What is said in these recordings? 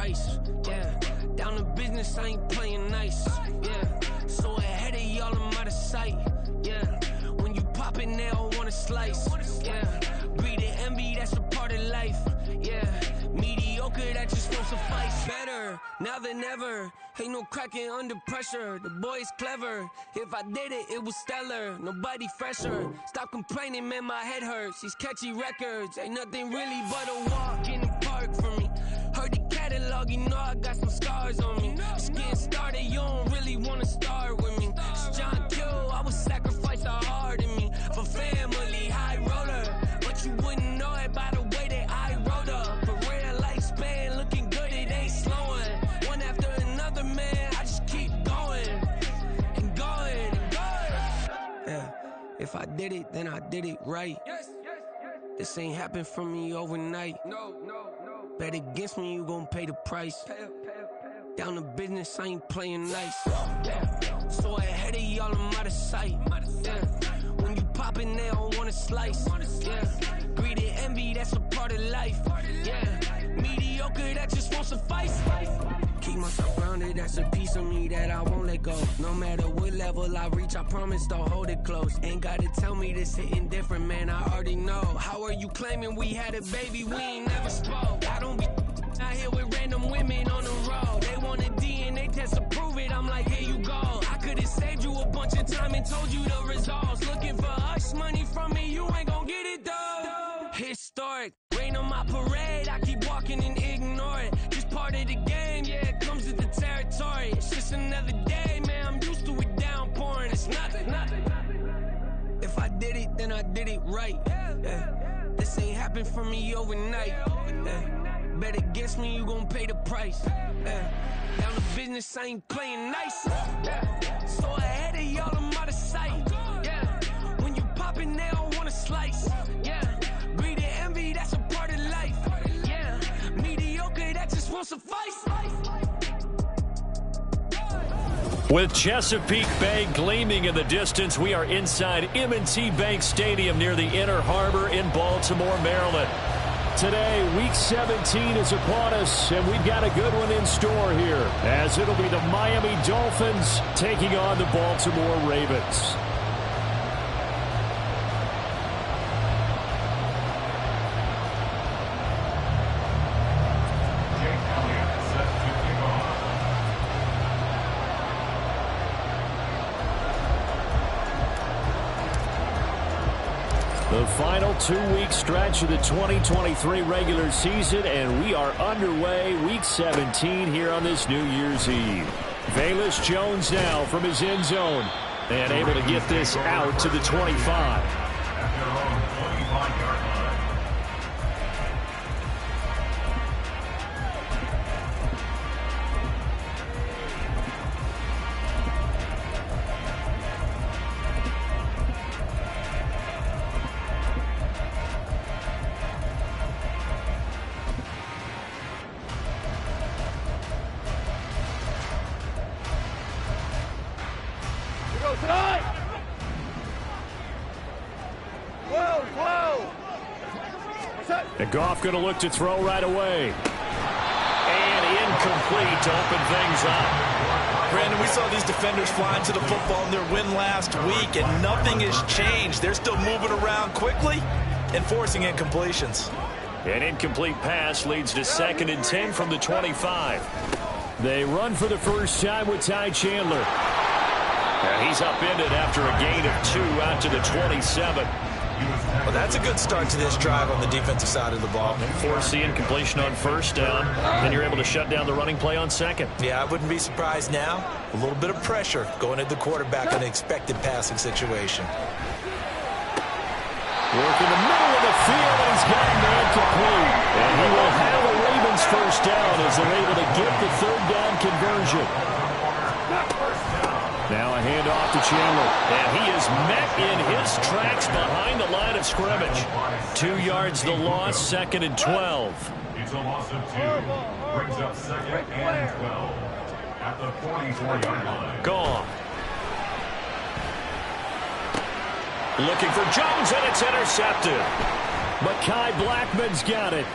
price. Yeah, down to business, I ain't playing nice. Yeah, so ahead of y'all, I'm out of sight. Yeah, when you pop it, they all wanna slice. Yeah, greed and envy, that's a part of life. Yeah, mediocre, that just won't suffice. Better now than ever. Ain't no cracking under pressure. The boy's clever. If I did it, it was stellar. Nobody fresher. Stop complaining, man, my head hurts. These catchy records ain't nothing really but a walk in the park for me. Heard the catalog, you know I got some scars on me. Just getting started, you don't really wanna start with me. It's John Kill, I would sacrifice a heart in me for family, high roller. But you wouldn't know it by the way that I wrote up. A real lifespan, looking good, it ain't slowing. One after another, man, I just keep going and going and going. Yeah, if I did it, then I did it right. This ain't happened for me overnight. No. Bet against me, you gon' pay the price. Down to business, I ain't playing nice. Yeah, so ahead of y'all, I'm out of sight. Yeah, when you poppin', they don't wanna slice. Yeah, greed and envy, that's a part of life. Yeah, mediocre, that just won't suffice. Keep myself grounded, that's a piece of me that I won't let go. No matter what level I reach, I promise to hold it close. Ain't gotta tell me this hitting different, man, I already know. How are you claiming we had a baby, we ain't never spoke? I don't be out here with random women on the road. They want a DNA test to prove it, I'm like, here you go. I could've saved you a bunch of time and told you the results. Looking for hush money from me, you ain't gon' get it though. Historic, rain on my parade, I keep walking and ignore it. Just part of the game, yeah, it comes with the territory. It's just another day, man, I'm used to it downpouring. It's nothing. If I did it, then I did it right. Yeah. This ain't happened for me overnight. Yeah. Bet against me, you gon' pay the price. Yeah. Down to business, I ain't playing nice. Yeah. So ahead of y'all, I'm out of sight. Yeah. When you poppin', they don't wanna slice. Yeah. Greed and envy, that's a part of life. Yeah. Mediocre, that just won't suffice. With Chesapeake Bay gleaming in the distance, we are inside M&T Bank Stadium near the Inner Harbor in Baltimore, Maryland. Today, Week 17 is upon us, and we've got a good one in store here, as it'll be the Miami Dolphins taking on the Baltimore Ravens. The final two-week stretch of the 2023 regular season, and we are underway Week 17 here on this New Year's Eve. Velus Jones now from his end zone and able to get this out to the 25. And Goff going to look to throw right away. And incomplete to open things up. Brandon, we saw these defenders flying to the football in their win last week, and nothing has changed. They're still moving around quickly and forcing incompletions. An incomplete pass leads to 2nd and 10 from the 25. They run for the first time with Ty Chandler. And he's upended after a gain of 2 out to the 27. Well, that's a good start to this drive on the defensive side of the ball. Force the incompletion on first down. Then you're able to shut down the running play on second. Yeah, I wouldn't be surprised now. A little bit of pressure going at the quarterback in an expected passing situation. Work in the middle of the field, and he's got a man complete. And he will have a Ravens first down as they're able to get the 3rd down conversion. Now a handoff to Chandler. And he is met in his tracks behind the line of scrimmage. 2 yards the loss, 2nd and 12. It's a loss of 2. Brings up 2nd and 12 at the 44-yard line. Gone. Looking for Jones, and it's intercepted. Mekhi Blackman's got it.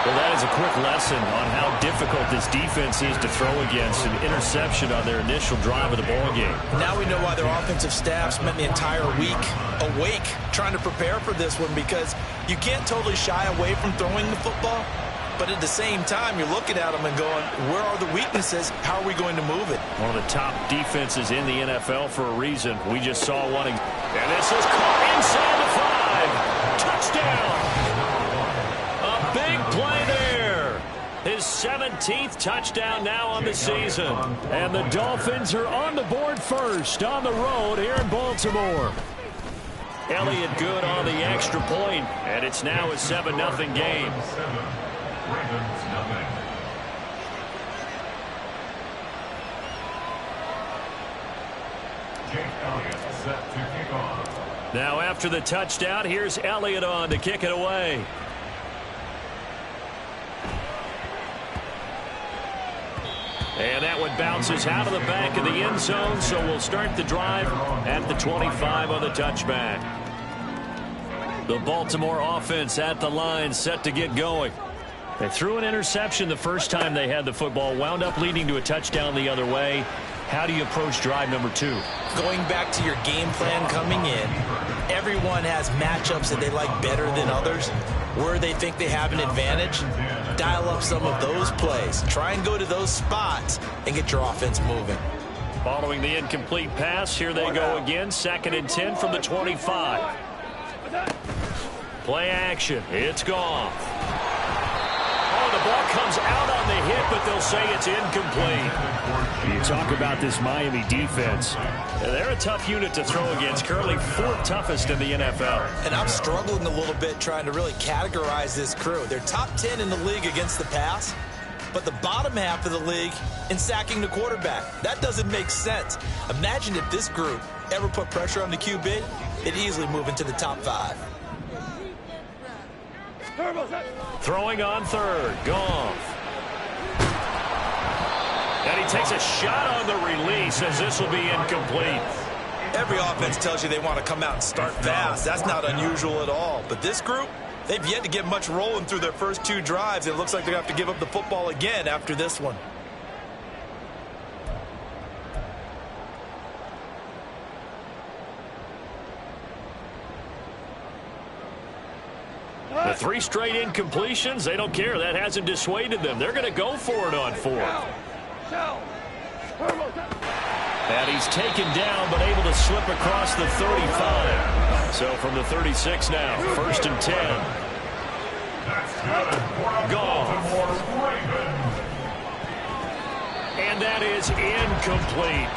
Well, that is a quick lesson on how difficult this defense is to throw against. An interception on their initial drive of the ball game. Now we know why their offensive staff spent the entire week awake trying to prepare for this one, because you can't totally shy away from throwing the football, but at the same time you're looking at them and going, where are the weaknesses? How are we going to move it? One of the top defenses in the NFL for a reason. We just saw one. And this is caught inside the 5. Touchdown! A big play there. His 17th touchdown now on the season. And the Dolphins are on the board first on the road here in Baltimore. Elliott good on the extra point, and it's now a 7-0 game. Ravens nothing. Jake Elliott set to kick off. Now after the touchdown, here's Elliott on to kick it away. And that one bounces out of the back of the end zone, so we'll start the drive at the 25 on the touchback. The Baltimore offense at the line, set to get going. They threw an interception the first time they had the football, wound up leading to a touchdown the other way. How do you approach drive number 2? Going back to your game plan coming in, everyone has matchups that they like better than others. Where they think they have an advantage, dial up some of those plays. Try and go to those spots and get your offense moving. Following the incomplete pass, here they go again. 2nd and 10 from the 25. Play action. It's gone. Oh, the ball comes out on the hit, but they'll say it's incomplete. You talk about this Miami defense. They're a tough unit to throw against, currently 4th toughest in the NFL. And I'm struggling a little bit trying to really categorize this crew. They're top 10 in the league against the pass, but the bottom half of the league in sacking the quarterback. That doesn't make sense. Imagine if this group ever put pressure on the QB, they'd easily move into the top 5. Throwing on 3rd. Goff. And he takes a shot on the release as this will be incomplete. Every offense tells you they want to come out and start fast. That's not unusual at all. But this group, they've yet to get much rolling through their first 2 drives. It looks like they're going to have to give up the football again after this one. The 3 straight incompletions, they don't care. That hasn't dissuaded them. They're going to go for it on 4th. And he's taken down, but able to slip across the 35. So from the 36 now, 1st and 10. Goff. And that is incomplete.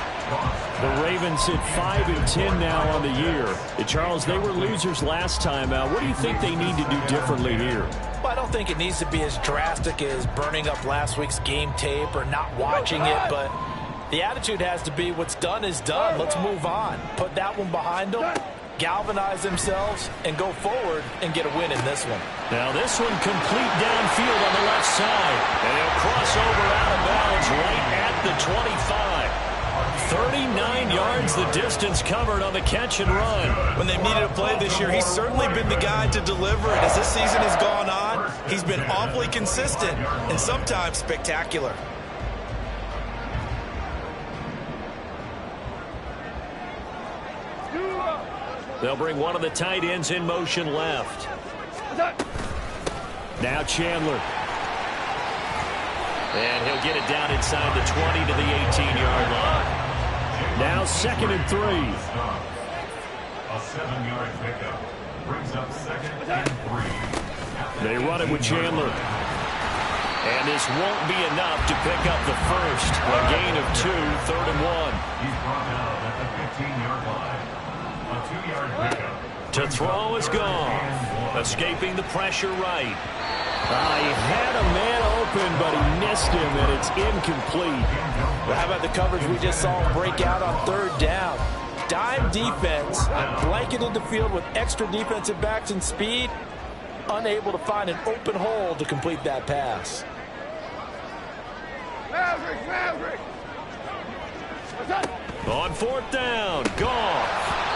The Ravens sit 5 and 10 now on the year. Charles, they were losers last time out. What do you think they need to do differently here? Well, I don't think it needs to be as drastic as burning up last week's game tape or not watching it, but the attitude has to be what's done is done. Let's move on. Put that one behind them, galvanize themselves, and go forward and get a win in this one. Now this one complete downfield on the left side, and he'll cross over out of bounds right at the 25. 39 yards the distance covered on the catch and run. When they've needed a play this year, he's certainly been the guy to deliver it. As this season has gone on, he's been awfully consistent and sometimes spectacular. They'll bring one of the tight ends in motion left. Now Chandler. And he'll get it down inside the 20 to the 18-yard line. Now 2nd and 3. A 7-yard pickup brings up 2nd and 3. They run it with Chandler. And this won't be enough to pick up the first. A gain of 2, 3rd and 1. He's brought down at the 15-yard line. A 2-yard pickup. To throw is gone. Escaping the pressure right. He had a man open, but he missed him, and it's incomplete. Well, how about the coverage we just saw him break out on 3rd down? Dime defense, blanketed the field with extra defensive backs and speed, unable to find an open hole to complete that pass. On 4th down, Goff.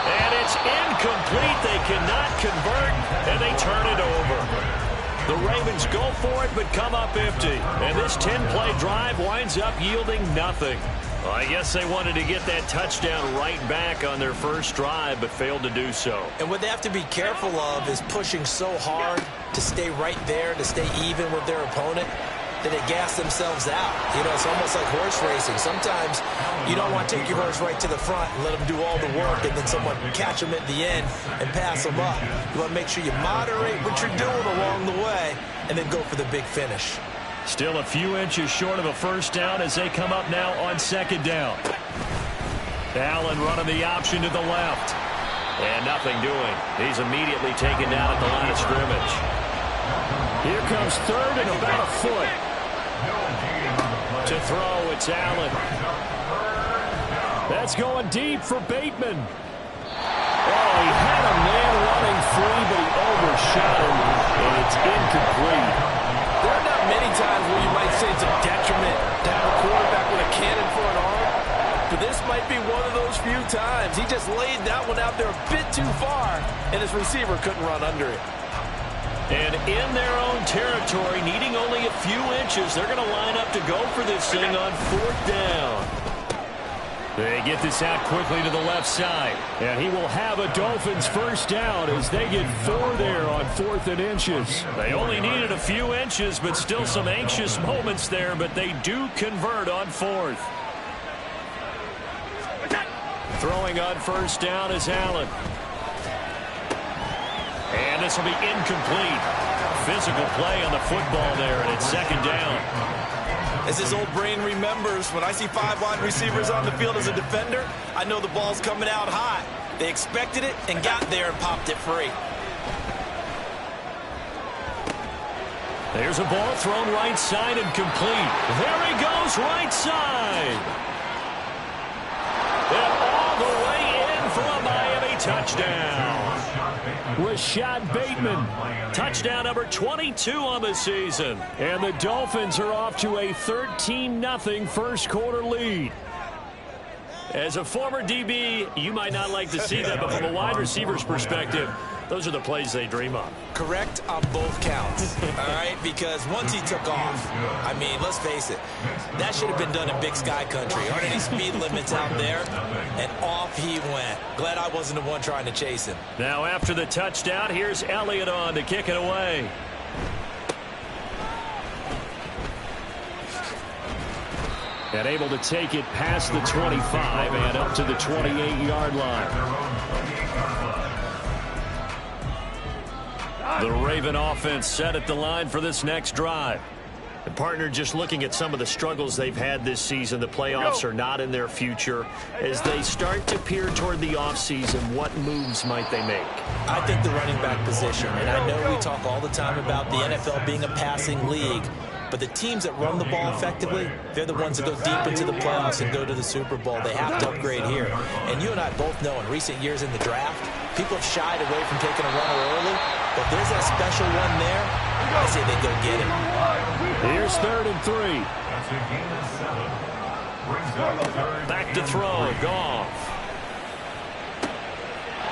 And it's incomplete. They cannot convert, and they turn it over. The Ravens go for it but come up empty. And this 10-play drive winds up yielding nothing. Well, I guess they wanted to get that touchdown right back on their first drive but failed to do so. And what they have to be careful of is pushing so hard to stay right there, to stay even with their opponent, that they gas themselves out. You know, it's almost like horse racing. Sometimes you don't want to take your horse right to the front and let them do all the work and then someone catch them at the end and pass them up. You want to make sure you moderate what you're doing along the way and then go for the big finish. Still a few inches short of a first down as they come up now on second down. Allen running the option to the left. And nothing doing. He's immediately taken down at the line of scrimmage. Here comes third and about a foot. To throw, it's Allen. That's going deep for Bateman. Oh, he had a man running free, but he overshot him, and it's incomplete. There are not many times where you might say it's a detriment to have a quarterback with a cannon for an arm, but this might be one of those few times. He just laid that one out there a bit too far, and his receiver couldn't run under it. And in their own territory, needing only a few inches, they're going to line up to go for this thing on fourth down. They get this out quickly to the left side. And he will have a Dolphins first down as they get 4 there on 4th and inches. They only needed a few inches, but still some anxious moments there, but they do convert on 4th. Throwing on first down is Allen. And this will be incomplete. Physical play on the football there, and it's second down. As his old brain remembers, when I see 5 wide receivers on the field as a defender, I know the ball's coming out high. They expected it and got there and popped it free. There's a ball thrown right side and complete. There he goes, right side. And all the way in for a Miami touchdown. Rashad Bateman, touchdown number 22 on the season. And the Dolphins are off to a 13-0 first quarter lead. As a former DB, you might not like to see that, but from a wide receiver's perspective, those are the plays they dream of. Correct on both counts, all right? Because once he took off, I mean, let's face it, that should have been done in Big Sky country. Aren't any speed limits out there? And off he went. Glad I wasn't the one trying to chase him. Now after the touchdown, here's Elliott on to kick it away. And able to take it past the 25 and up to the 28-yard line. The Raven offense set at the line for this next drive. The partner, just looking at some of the struggles they've had this season, the playoffs are not in their future. As they start to peer toward the offseason, what moves might they make? I think the running back position, and I know we talk all the time about the NFL being a passing league, but the teams that run the ball effectively, they're the ones that go deep into the playoffs and go to the Super Bowl. They have to upgrade here. And you and I both know in recent years in the draft, people have shied away from taking a runner early, but there's that special one there. I say they go get it. Here's 3rd and 3. Back to throw, Goff.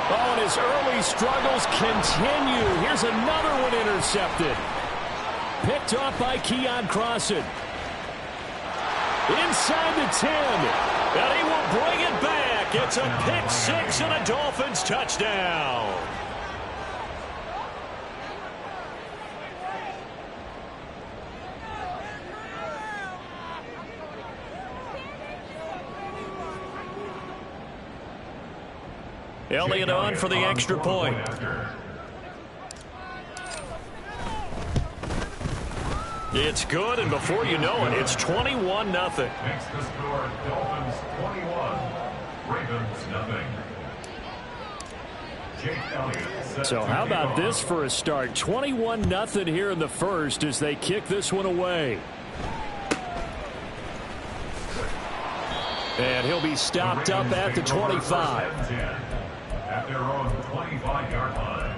Oh, and his early struggles continue. Here's another one intercepted. Picked off by Keon Crossan. Inside the 10. And he will bring it back. It's a pick 6 and a Dolphins touchdown. Elliott on for the extra point. It's good, and before you know it, it's 21-0. Makes the score Dolphins 21, Ravens 0. So how about this for a start? 21-0 here in the first as they kick this one away. And he'll be stopped up at the 25. At their own 25-yard line.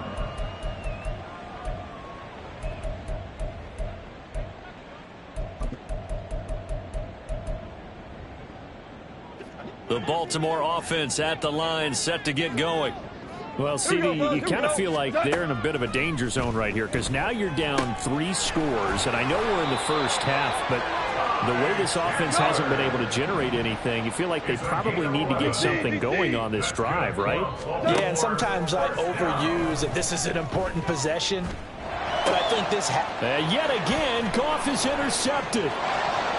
The Baltimore offense at the line, set to get going. Well, CD, you kind of feel like they're in a bit of a danger zone right here because now you're down 3 scores, and I know we're in the first half, but the way this offense hasn't been able to generate anything, you feel like they probably need to get something going on this drive, right? Yeah, and sometimes I overuse that this is an important possession, but I think this yet again, Goff is intercepted.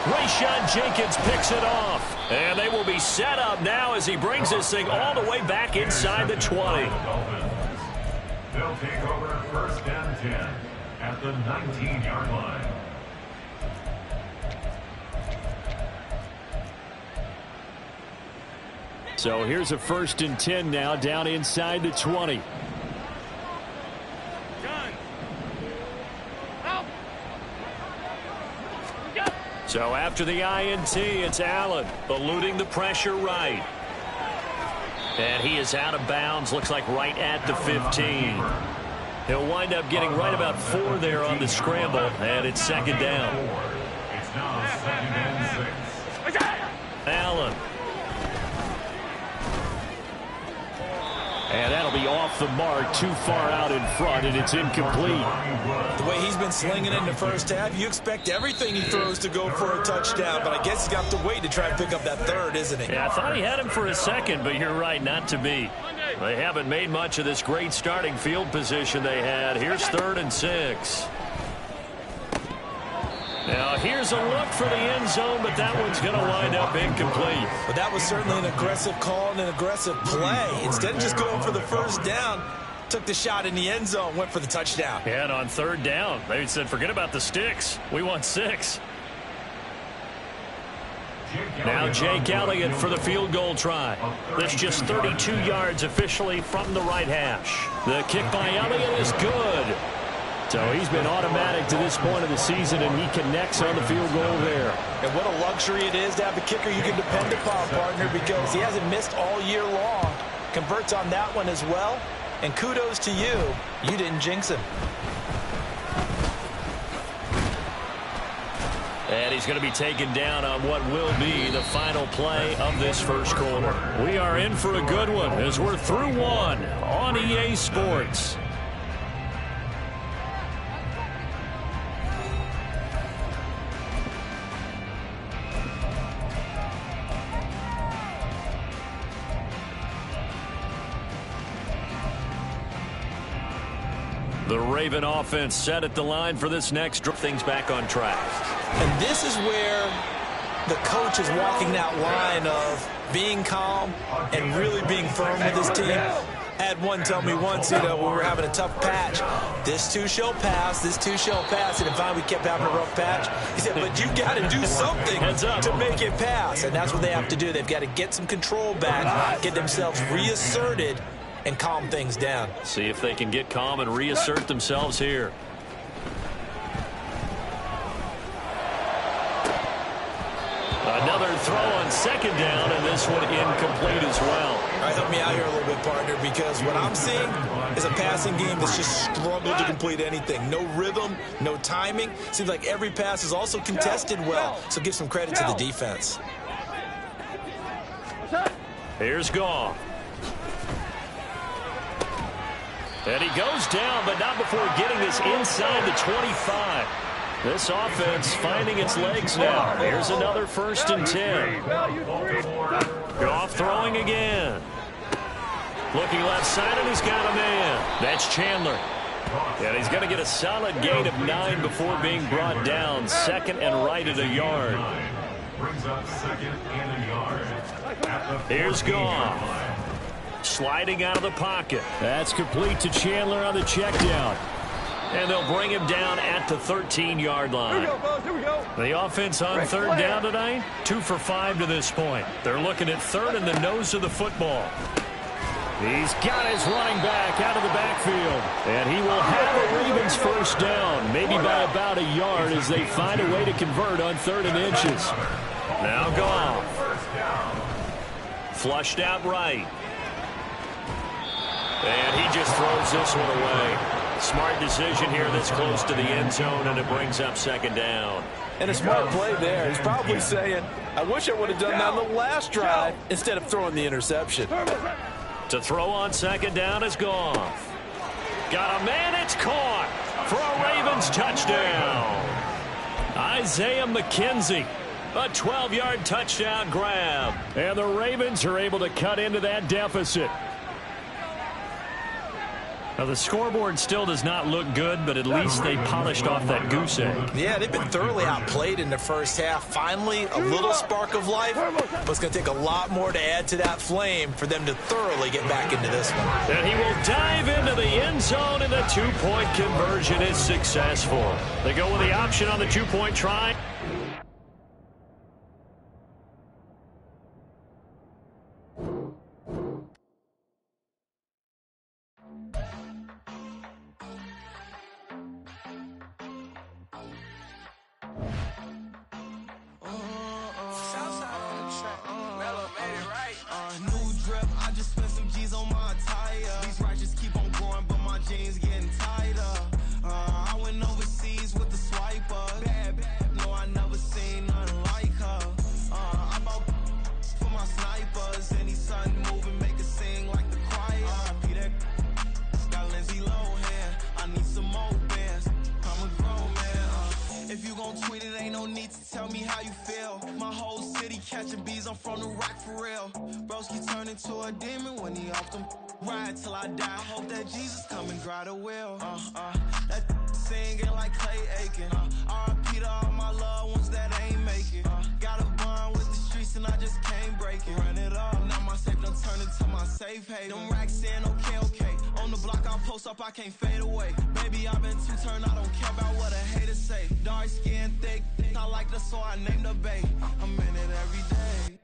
Rayshon Jenkins picks it off. And they will be set up now as he brings this thing all the way back inside the 20. They'll take over first and 10 at the 19-yard line. So here's a first and 10 now down inside the 20. So after the INT, it's Allen eluding the pressure right. And he is out of bounds, looks like right at the 15. He'll wind up getting right about 4 there on the scramble, and it's second down. It's now second and 6. Allen. And that'll be off the mark, too far out in front, and it's incomplete. The way he's been slinging in the first half, you expect everything he throws to go for a touchdown, but I guess he's got to wait to try and pick up that third, isn't he? Yeah, I thought he had him for a second, but you're right, not to be. They haven't made much of this great starting field position they had. Here's 3rd and 6. Now, here's a look for the end zone, but that one's going to wind up incomplete. But that was certainly an aggressive call and an aggressive play. Instead of just going for the first down, took the shot in the end zone, went for the touchdown. Yeah, and on 3rd down, they said, forget about the sticks. We want 6. Now Jake Elliott for the field goal try. That's just 32 yards officially from the right hash. The kick by Elliott is good. So he's been automatic to this point of the season, and he connects on the field goal there. And what a luxury it is to have a kicker you can depend upon, partner, because he hasn't missed all year long. Converts on that one as well. And kudos to you. You didn't jinx him. And he's going to be taken down on what will be the final play of this first quarter. We are in for a good one as we're through one on EA Sports. The Raven offense set at the line for this next drive. Things back on track. And this is where the coach is walking that line of being calm and really being firm with his team. I had one tell me once, when we were having a tough patch, this too shall pass, this too shall pass, and finally we kept having a rough patch. He said, but you got to do something to make it pass, and that's what they have to do. They've got to get some control back, get themselves reasserted, and calm things down. See if they can get calm and reassert themselves here. Another throw on second down, and this one incomplete as well. All right, help me out here a little bit, partner, because what I'm seeing is a passing game that's just struggled to complete anything. No rhythm, no timing. Seems like every pass is also contested well, so give some credit to the defense. Here's Goff. And he goes down, but not before getting this inside the 25. This offense finding its legs now. Here's another 1st and 10. Goff throwing again. Looking left side, and he's got a man. That's Chandler. And he's going to get a solid gain of 9 before being brought down. 2nd and right at a yard. Brings up 2nd and a yard. Here's Goff. Sliding out of the pocket. That's complete to Chandler on the check down. And they'll bring him down at the 13-yard line. Here we go, here we go. The offense on 3rd down tonight, 2 for 5 to this point. They're looking at 3rd in the nose of the football. He's got his running back out of the backfield. And he will have a Ravens first down, maybe by about a yard as they find a way to convert on 3rd and inches. Now Goff. Flushed out right. And he just throws this one away. Smart decision here this close to the end zone, and it brings up 2nd down. And a smart play there. He's probably saying, I wish I would have done that on the last drive instead of throwing the interception. To throw on second down is Goff. Got a man, it's caught for a Ravens touchdown. Isaiah McKenzie, a 12-yard touchdown grab. And the Ravens are able to cut into that deficit. Now, the scoreboard still does not look good, but at least they polished off that goose egg. Yeah, they've been thoroughly outplayed in the first half. Finally, a little spark of life, but it's going to take a lot more to add to that flame for them to thoroughly get back into this one. And he will dive into the end zone, and the two-point conversion is successful. They go with the option on the two-point try. I can't fade away. Baby, I've been too turned. I don't care about what a hater say. Dark skin, thick, I like the so I named the bay. I'm in it every day.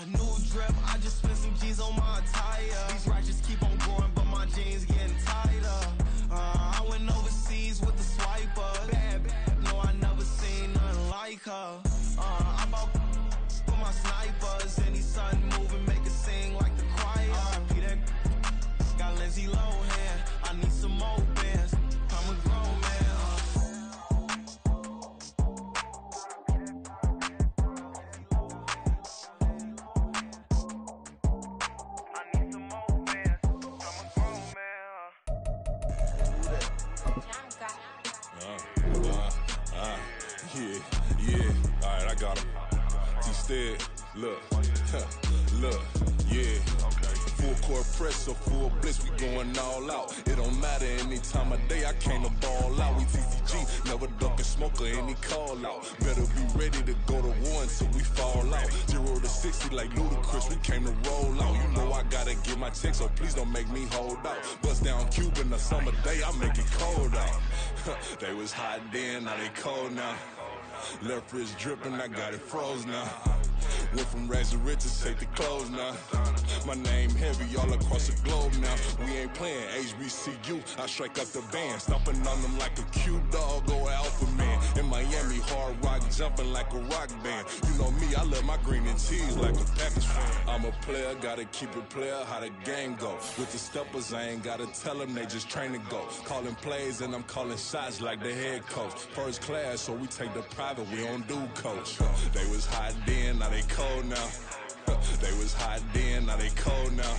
New drip, I just spent some G's on my attire. These righteous keep on growing, but my jeans getting tighter. I went overseas with the swiper. Bad, no, I never seen nothing like her. I bought for my snipers. Any sun moving, make it sing like the choir. Peter got Lindsay Lohan. I need some more bands. I'm a grown man. I need some more bands. I'm a grown man. Yeah. All right, I got him. T-Stead, look, yeah. Full court press or full blitz, we going all out. It don't matter any time of day, I came to ball out. We TCG, never ducking smoke or any call out. Better be ready to go to war until we fall out. 0 to 60 like Ludacris, we came to roll out. You know I gotta get my check, so please don't make me hold out. Bust down Cuban a summer day, I make it cold out. They was hot then, now they cold now. Left wrist dripping, I got it froze now. Went from rags to riches, take the clothes now. My name heavy all across the globe now. We ain't playing HBCU, I strike up the band. Stomping on them like a cute dog, go alpha man. In Miami, hard rock jumping like a rock band. You know me, I love my green and cheese like a Packers fan. I'm a player, gotta keep it player, how the game go. With the steppers, I ain't gotta tell them, they just train to go. Calling plays and I'm calling shots like the head coach. First class, so we take the private, we don't do coach. They was hot then, now they cold now. They was hot then, now they cold now.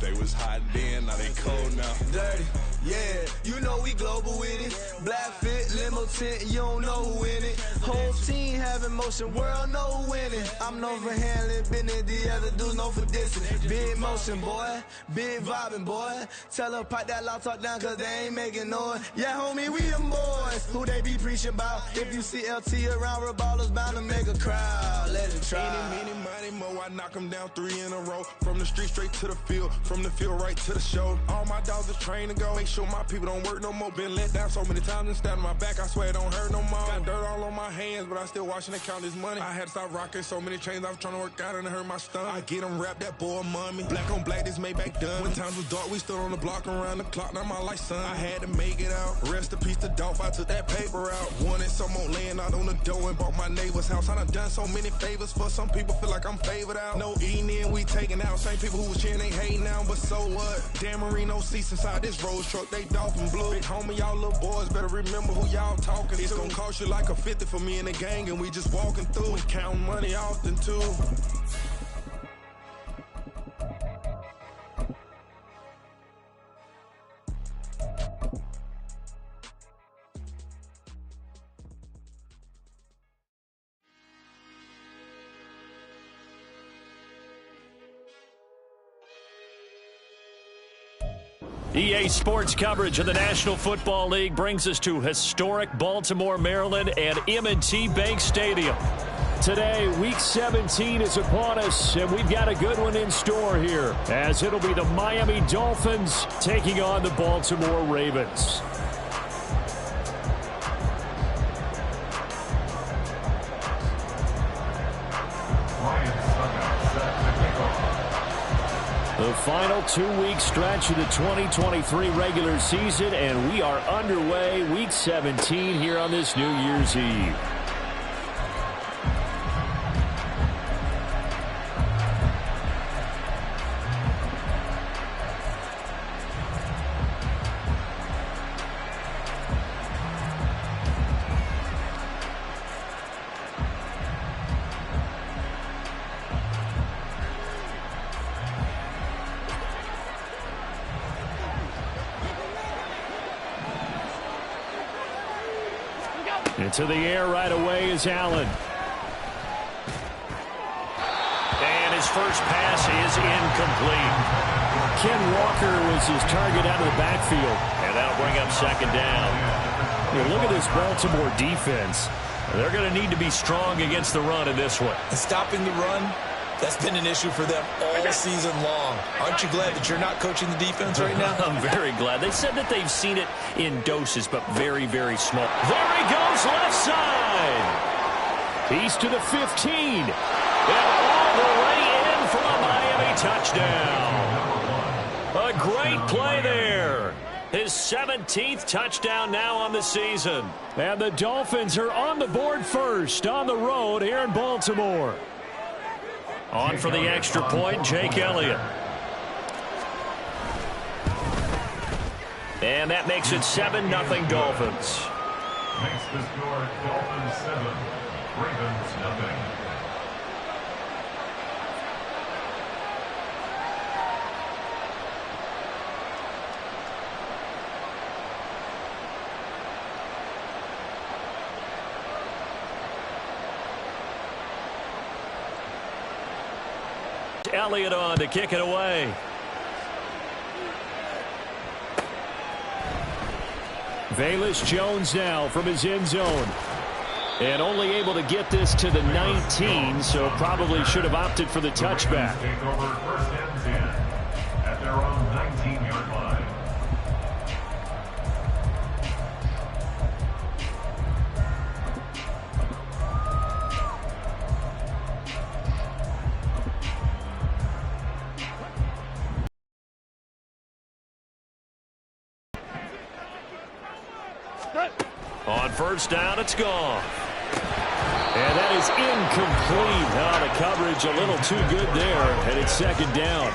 They was hot then, now they cold now. Dirty, yeah, you know we global with it. Black fit, limo tint, you don't know who in it. Whole team having motion, world know who winning. I'm known for handling business, the other dudes known for dissing. Big motion, boy, big vibing, boy. Tell her pipe that loud talk down, cause they ain't making noise. Yeah, homie, we them boys, who they be preaching about. If you see LT around, ballers bound to make a crowd. Let it try. Eeny, meeny, miny, mo, I knock them down 3 in a row. From the street straight to the field, from the field right to the show. All my dogs are trained to go. Make sure my people don't work no more. Been let down so many times and stabbed my back. I swear it don't hurt no more. Got dirt all on my hands, but I still watching and count this money. I had to stop rocking so many chains. I was trying to work out and it hurt my stomach. I get them wrapped, that boy mommy. Black on black, this Maybach done. When times was dark, we stood on the block around the clock. Now my life, son. I had to make it out. Rest in peace to Dolph. I took that paper out. Wanted some more laying out on the door and bought my neighbor's house. I done so many favors for some people. Feel like I'm favored out. No eating in, we taking out. Same people who was cheering, they hating now, but so what? Dan Marino seats inside this Rolls truck, they Dolphin blue. Big homie, y'all little boys better remember who y'all talking to. It's gonna cost you like a 50 for me and the gang, and we just walking through and counting money often too. EA Sports coverage of the National Football League brings us to historic Baltimore, Maryland and M&T Bank Stadium. Today, Week 17 is upon us, and we've got a good one in store here, as it'll be the Miami Dolphins taking on the Baltimore Ravens. The final 2-week stretch of the 2023 regular season, and we are underway Week 17 here on this New Year's Eve. Into the air right away is Allen. And his first pass is incomplete. Ken Walker was his target out of the backfield. And that'll bring up second down. Look at this Baltimore defense. They're going to need to be strong against the run in this one. And stopping the run, that's been an issue for them all season long. Aren't you glad that you're not coaching the defense right now? I'm very glad. They said that they've seen it in doses, but very, very small. There he goes, left side. He's to the 15. And all the way in for a Miami touchdown. A great play there. His 17th touchdown now on the season. And the Dolphins are on the board first on the road here in Baltimore. On for the extra point, Jake Elliott. And that makes it 7-0 Dolphins. Makes the score Dolphins 7, Ravens 0. Elliott on to kick it away. Velus Jones now from his end zone. And only able to get this to the 19, so probably should have opted for the touchback. Take over first and 10 at their own 19-yard line. On first down, it's gone. And that is incomplete. The coverage a little too good there, and it's second down.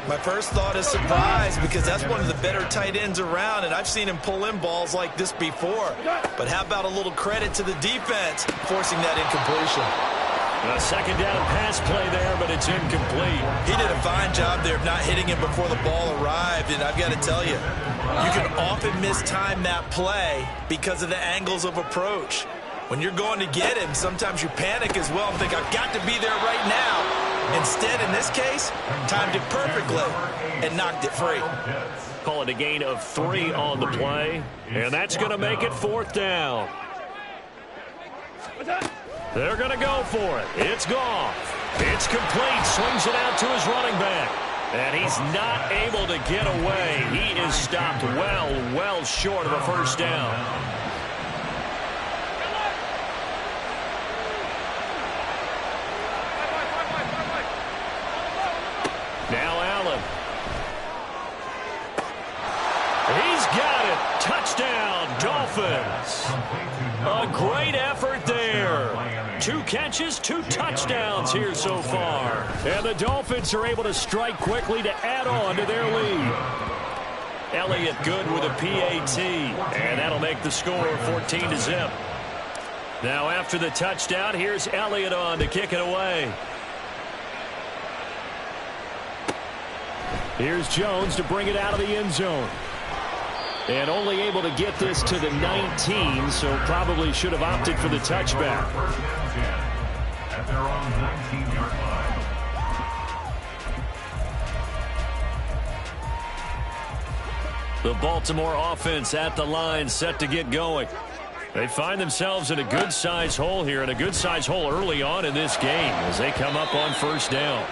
My first thought is surprise, because that's one of the better tight ends around, and I've seen him pull in balls like this before. But how about a little credit to the defense forcing that incompletion? A second down pass play there, but it's incomplete. He did a fine job there of not hitting him before the ball arrived, and I've got to tell you, you can often mistime that play because of the angles of approach. When you're going to get him, sometimes you panic as well and think, I've got to be there right now. Instead, in this case, timed it perfectly and knocked it free. Call it a gain of 3 on the play, and that's going to make it fourth down. They're going to go for it. It's gone. It's complete. Swings it out to his running back. And he's not able to get away. He is stopped well short of a first down. Now Allen. He's got it. Touchdown, Dolphins. A great effort there. 2 catches, 2 touchdowns here so far. And the Dolphins are able to strike quickly to add on to their lead. Elliott good with a PAT. And that'll make the score 14-0. Now after the touchdown, here's Elliott on to kick it away. Here's Jones to bring it out of the end zone. And only able to get this to the 19, so probably should have opted for the touchback. First and 10 at their own 19-yard line. The Baltimore offense at the line, set to get going. They find themselves in a good-sized hole here, and a good-sized hole early on in this game as they come up on first down.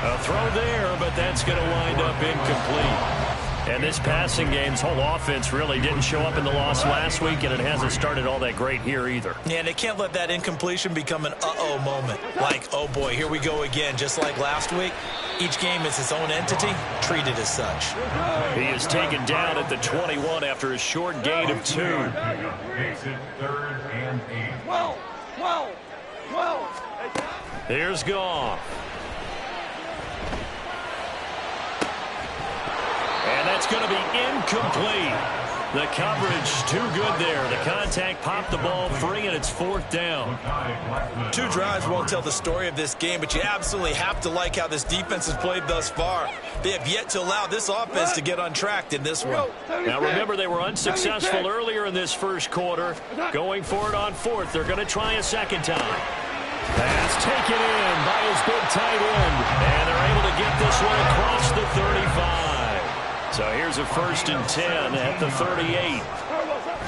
A throw there, but that's going to wind up incomplete. And this passing game's whole offense really didn't show up in the loss last week, and it hasn't started all that great here either. Yeah, and they can't let that incompletion become an uh-oh moment. Like, oh boy, here we go again, just like last week. Each game is its own entity, treated as such. He is taken down at the 21 after a short gain of 2. Makes it 3rd and 8. Here's Goff. And that's going to be incomplete. The coverage too good there. The contact popped the ball free, and it's 4th down. 2 drives won't tell the story of this game, but you absolutely have to like how this defense has played thus far. They have yet to allow this offense to get untracked in this one. Now remember, they were unsuccessful earlier in this first quarter. Going for it on 4th. They're going to try a second time. Pass taken in by his big tight end. And they're able to get this one across the 35. So here's a 1st and 10 at the 38.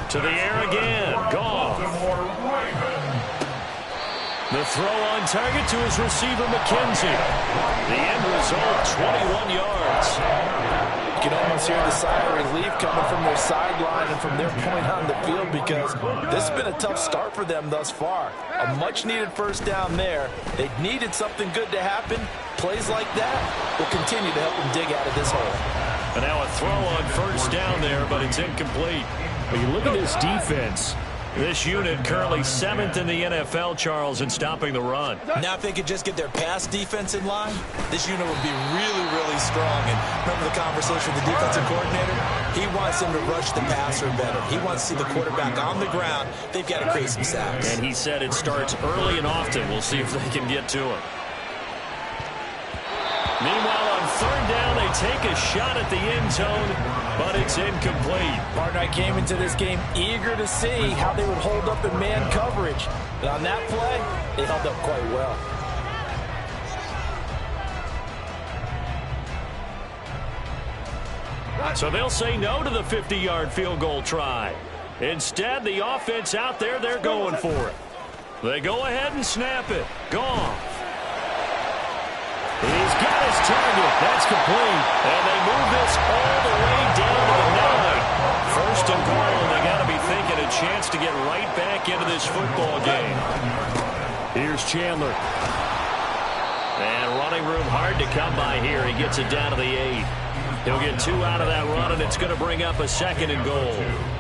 To the air again. Goff. The throw on target to his receiver, McKenzie. The end result, 21 yards. You can almost hear the sigh of relief coming from their sideline and from their point on the field, because this has been a tough start for them thus far. A much-needed first down there. They needed something good to happen. Plays like that will continue to help them dig out of this hole. And now a throw on first down there, but it's incomplete. But you look at this defense. This unit currently 7th in the NFL, Charles, in stopping the run. Now if they could just get their pass defense in line, this unit would be really, really strong. And remember the conversation with the defensive coordinator? He wants them to rush the passer better. He wants to see the quarterback on the ground. They've got to create some sacks. And he said it starts early and often. We'll see if they can get to him. Meanwhile, on 3rd down, they take a shot at the end zone, but it's incomplete. Partner, I came into this game eager to see how they would hold up in man coverage. And on that play, they held up quite well. So they'll say no to the 50-yard field goal try. Instead, the offense out there, they're going for it. They go ahead and snap it. Goff. He's got his target. That's complete. And they move this all the way down to the 9. 1st and goal, and they got to be thinking a chance to get right back into this football game. Here's Chandler. And running room hard to come by here. He gets it down to the 8. He'll get 2 out of that run, and it's going to bring up a 2nd and goal.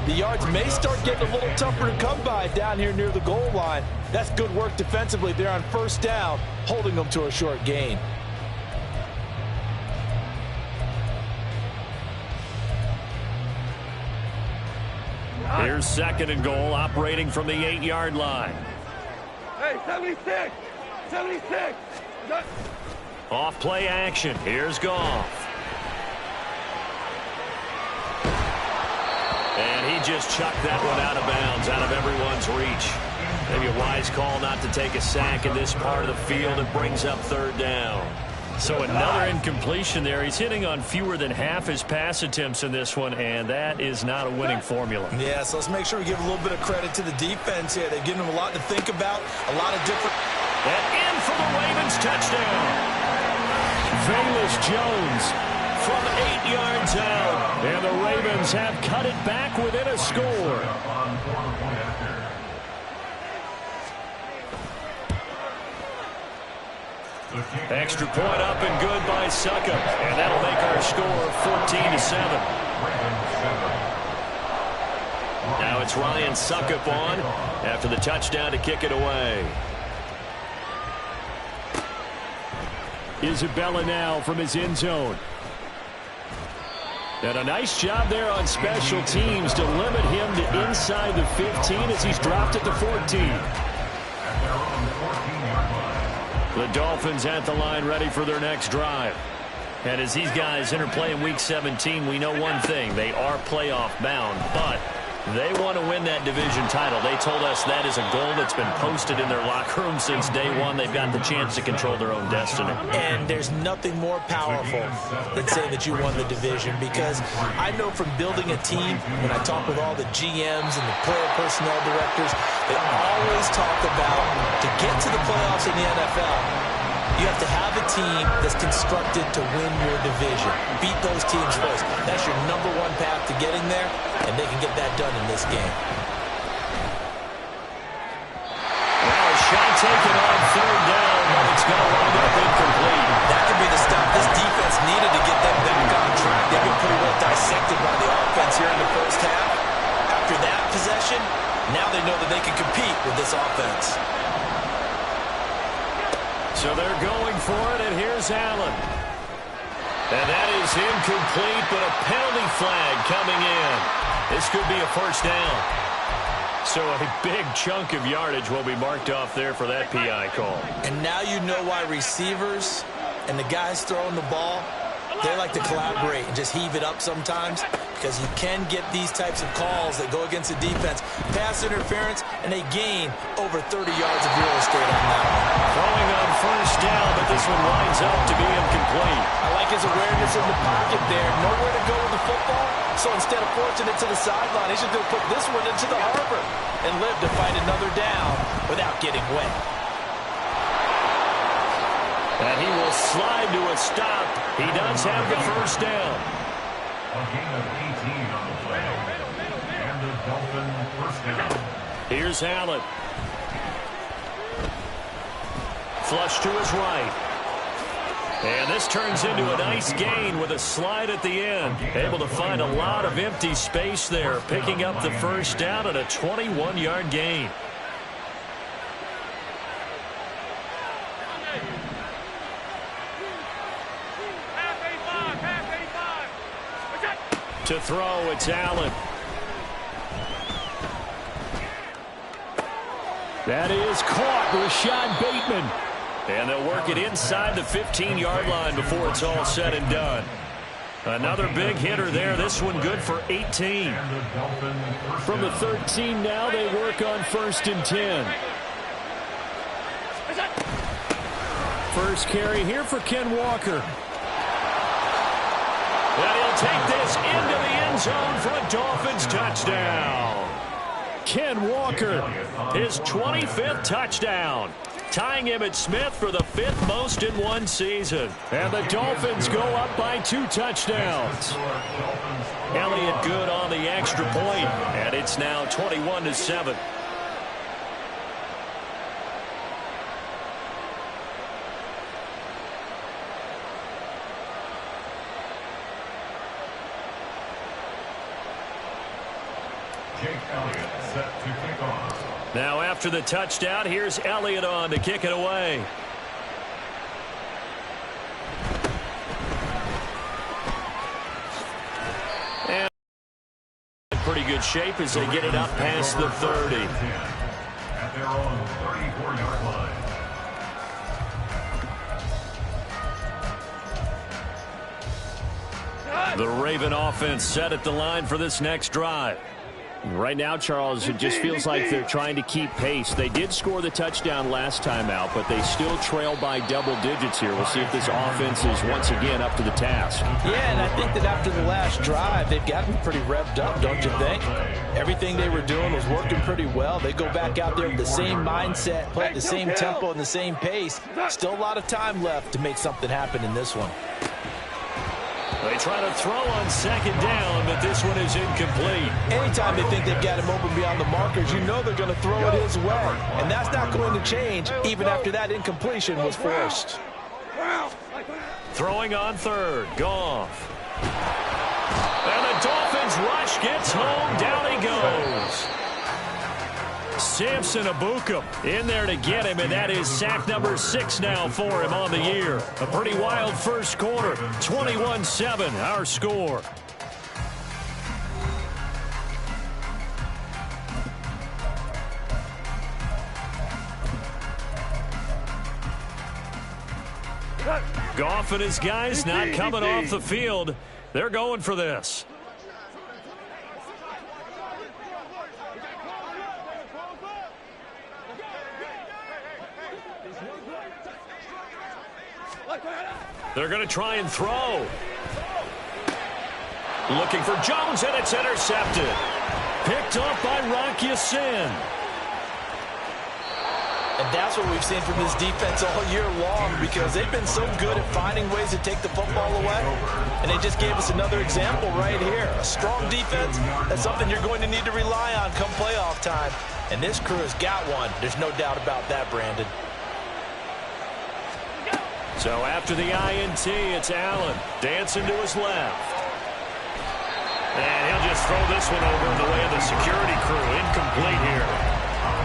The yards may start getting a little tougher to come by down here near the goal line. That's good work defensively there on 1st down, holding them to a short gain. Here's 2nd and goal, operating from the 8-yard line. Hey, 76! 76! Off play action. Here's Goff. And he just chucked that one out of bounds, out of everyone's reach. Maybe a wise call not to take a sack in this part of the field. It brings up 3rd down. So another incompletion there. He's hitting on fewer than half his pass attempts in this one, and that is not a winning formula. Yeah, so let's make sure we give a little bit of credit to the defense here. They've given them a lot to think about, a lot of different... And in for the Ravens touchdown. Velus Jones from 8 yards out. And the Ravens have cut it back within a score. Extra point up and good by Suckup. And that'll make our score 14-7. Now it's Ryan Suckup on after the touchdown to kick it away. Isabella now from his end zone. And a nice job there on special teams to limit him to inside the 15 as he's dropped at the 14. The Dolphins at the line, ready for their next drive. And as these guys interplay in Week 17, we know one thing. They are playoff bound, but They want to win that division title. They told us that is a goal that's been posted in their locker room since day one. They've got the chance to control their own destiny. And there's nothing more powerful than saying that you won the division, because I know from building a team, when I talk with all the GMs and the player personnel directors, they always talk about, to get to the playoffs in the NFL, you have to have a team that's constructed to win your division. Beat those teams first. That's your number one path to getting there, and they can get that done in this game. Now a shot taken on third down, but it's going to wind up incomplete. That could be the stop this defense needed to get them back on track. They've been pretty well dissected by the offense here in the first half. After that possession, now they know that they can compete with this offense. So they're going for it, and here's Allen. And that is incomplete, but a penalty flag coming in. This could be a first down. So a big chunk of yardage will be marked off there for that PI call. And now you know why receivers and the guys throwing the ball, they like to collaborate and just heave it up sometimes, because you can get these types of calls that go against the defense. Pass interference, and they gain over 30 yards of real estate on that one. Throwing on first down, but this one winds up to be incomplete. I like his awareness in the pocket there. Nowhere to go with the football, so instead of forcing it to the sideline, he's just going to put this one into the harbor and live to find another down without getting wet. And he will slide to a stop. He does have the first down. A gain of 18 on the play. And the Dolphin first down. Here's Allen. Flush to his right. And this turns into a nice gain with a slide at the end. Able to find a lot of empty space there, picking up the first down and a 21-yard gain. To throw, it's Allen. That is caught, Rashad Bateman. And they'll work it inside the 15-yard line before it's all said and done. Another big hitter there. This one good for 18. From the 13 now, they work on 1st and 10. First carry here for Ken Walker. And he'll take this into the end zone for a Dolphins touchdown. Ken Walker, his 25th touchdown, tying Emmitt Smith for the 5th most in one season. And the Dolphins go up by 2 touchdowns. Elliott good on the extra point, and it's now 21-7. Now after the touchdown, here's Elliott on to kick it away. And in pretty good shape as they get it up past the 30. At their own 34-yard line. The Raven offense set at the line for this next drive. Right now, Charles, it just feels like they're trying to keep pace. They did score the touchdown last time out, but they still trail by double digits here. We'll see if this offense is once again up to the task. Yeah, and I think that after the last drive, they've gotten pretty revved up, don't you think? Everything they were doing was working pretty well. They go back out there with the same mindset, play at the same tempo and the same pace. Still a lot of time left to make something happen in this one. They try to throw on 2nd down, but this one is incomplete. Anytime they think they've got him open beyond the markers, you know they're going to throw it his way. And that's not going to change even after that incompletion was forced. Throwing on 3rd, Goff. And the Dolphins rush gets home, down he goes. Samson Abuka in there to get him, and that is sack number 6 now for him on the year. A pretty wild first quarter, 21-7, our score. Goff and his guys not coming off the field. They're going for this. They're going to try and throw. Looking for Jones, and it's intercepted. Picked off by Rocky Sin. And that's what we've seen from this defense all year long, because they've been so good at finding ways to take the football away. And they just gave us another example right here. A strong defense, that's something you're going to need to rely on come playoff time. And this crew has got one. There's no doubt about that, Brandon. So after the INT, it's Allen dancing to his left. And he'll just throw this one over in the way of the security crew. Incomplete here.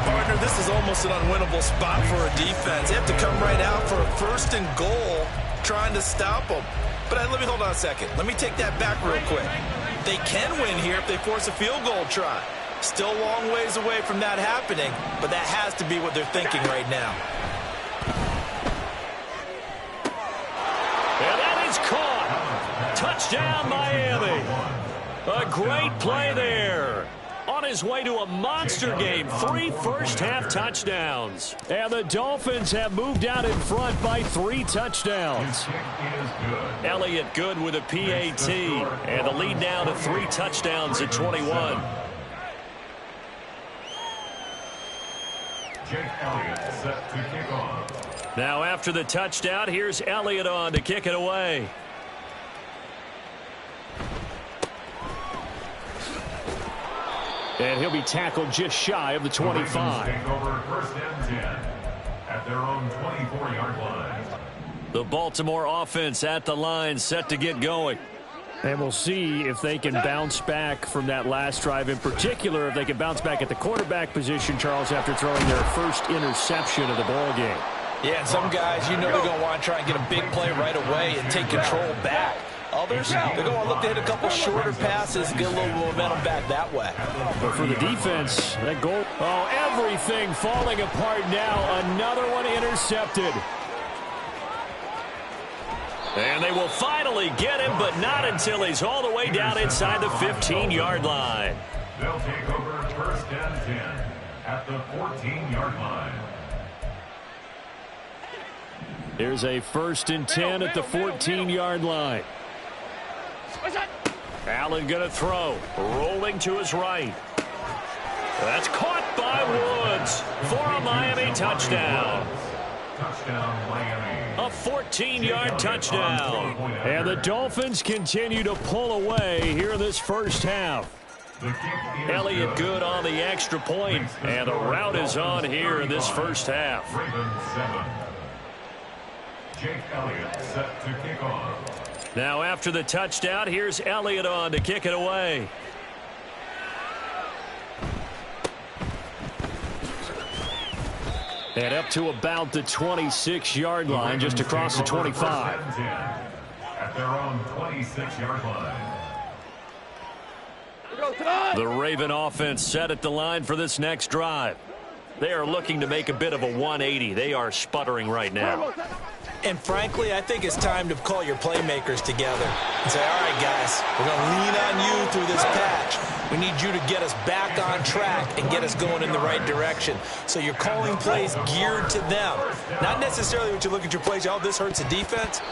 Partner, this is almost an unwinnable spot for a defense. They have to come right out for a 1st and goal trying to stop them. But let me hold on a second. Let me take that back real quick. They can win here if they force a field goal try. Still a long ways away from that happening, but that has to be what they're thinking right now. And that is caught. Touchdown, Miami. A great play there. On his way to a monster game, 3 first-half touchdowns. And the Dolphins have moved out in front by 3 touchdowns. Elliott good with a PAT. And the lead now to 3 touchdowns at 21. Jake Elliott set to kick off. Now after the touchdown, here's Elliott on to kick it away. And he'll be tackled just shy of the 25. Take over 1st and 10 at their own 24-yard line. The Baltimore offense at the line, set to get going. And we'll see if they can bounce back from that last drive. In particular, if they can bounce back at the quarterback position, Charles, after throwing their first interception of the ball game. Yeah, and some guys, you know they're going to want to try and get a big play right away and take control back. Others, they're going to look to hit a couple shorter passes, get a little momentum back that way. But for the defense, that goal, everything falling apart now. Another one intercepted. And they will finally get him, but not until he's all the way down inside the 15-yard line. They'll take over 1st and 10 at the 14-yard line. Here's a 1st and 10 at the 14-yard line. Allen going to throw. Rolling to his right. That's caught by Woods for a Miami touchdown. Touchdown, Miami. A 14-yard touchdown. And the Dolphins continue to pull away here in this first half. Elliott good on the extra point, and the route is on here in this first half. Ravens 7. Jake Elliott set to kick off. Now after the touchdown, here's Elliott on to kick it away. And up to about the 26-yard line, just across the 25. At their own 26-yard line. The Raven offense set at the line for this next drive. They are looking to make a bit of a 180. They are sputtering right now. And frankly, I think it's time to call your playmakers together and say, all right, guys, we're going to lean on you through this patch. We need you to get us back on track and get us going in the right direction. So you're calling plays geared to them. Not necessarily what you look at your plays, oh, this hurts the defense.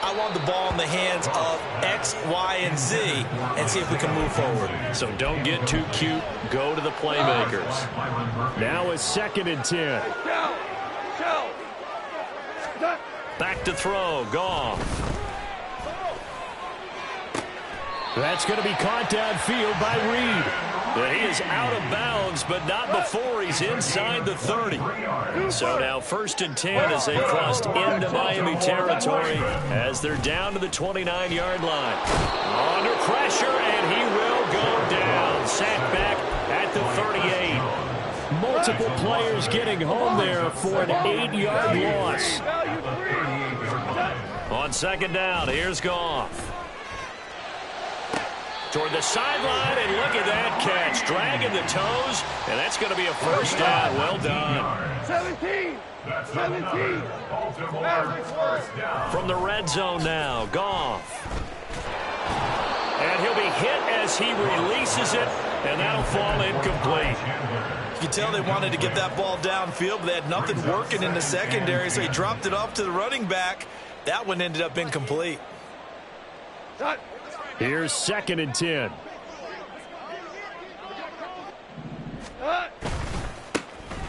I want the ball in the hands of X, Y, and Z and see if we can move forward. So don't get too cute. Go to the playmakers. Now it's 2nd and 10. Back to throw. Goff. That's going to be caught downfield by Reed. But he is out of bounds, but not before he's inside the 30. So now 1st and 10 as they've crossed into Miami territory as they're down to the 29-yard line. Under pressure, and he will go down. Sacked back at the 38. Multiple players getting home there for an 8-yard loss. On 2nd down, here's Goff. Toward the sideline, and look at that catch. Dragging the toes, and that's going to be a 1st down. Well done. 17. From the red zone now, Goff. And he'll be hit as he releases it, and that'll fall incomplete. You can tell they wanted to get that ball downfield, but they had nothing working in the secondary, so he dropped it off to the running back. That one ended up incomplete. Here's 2nd and 10.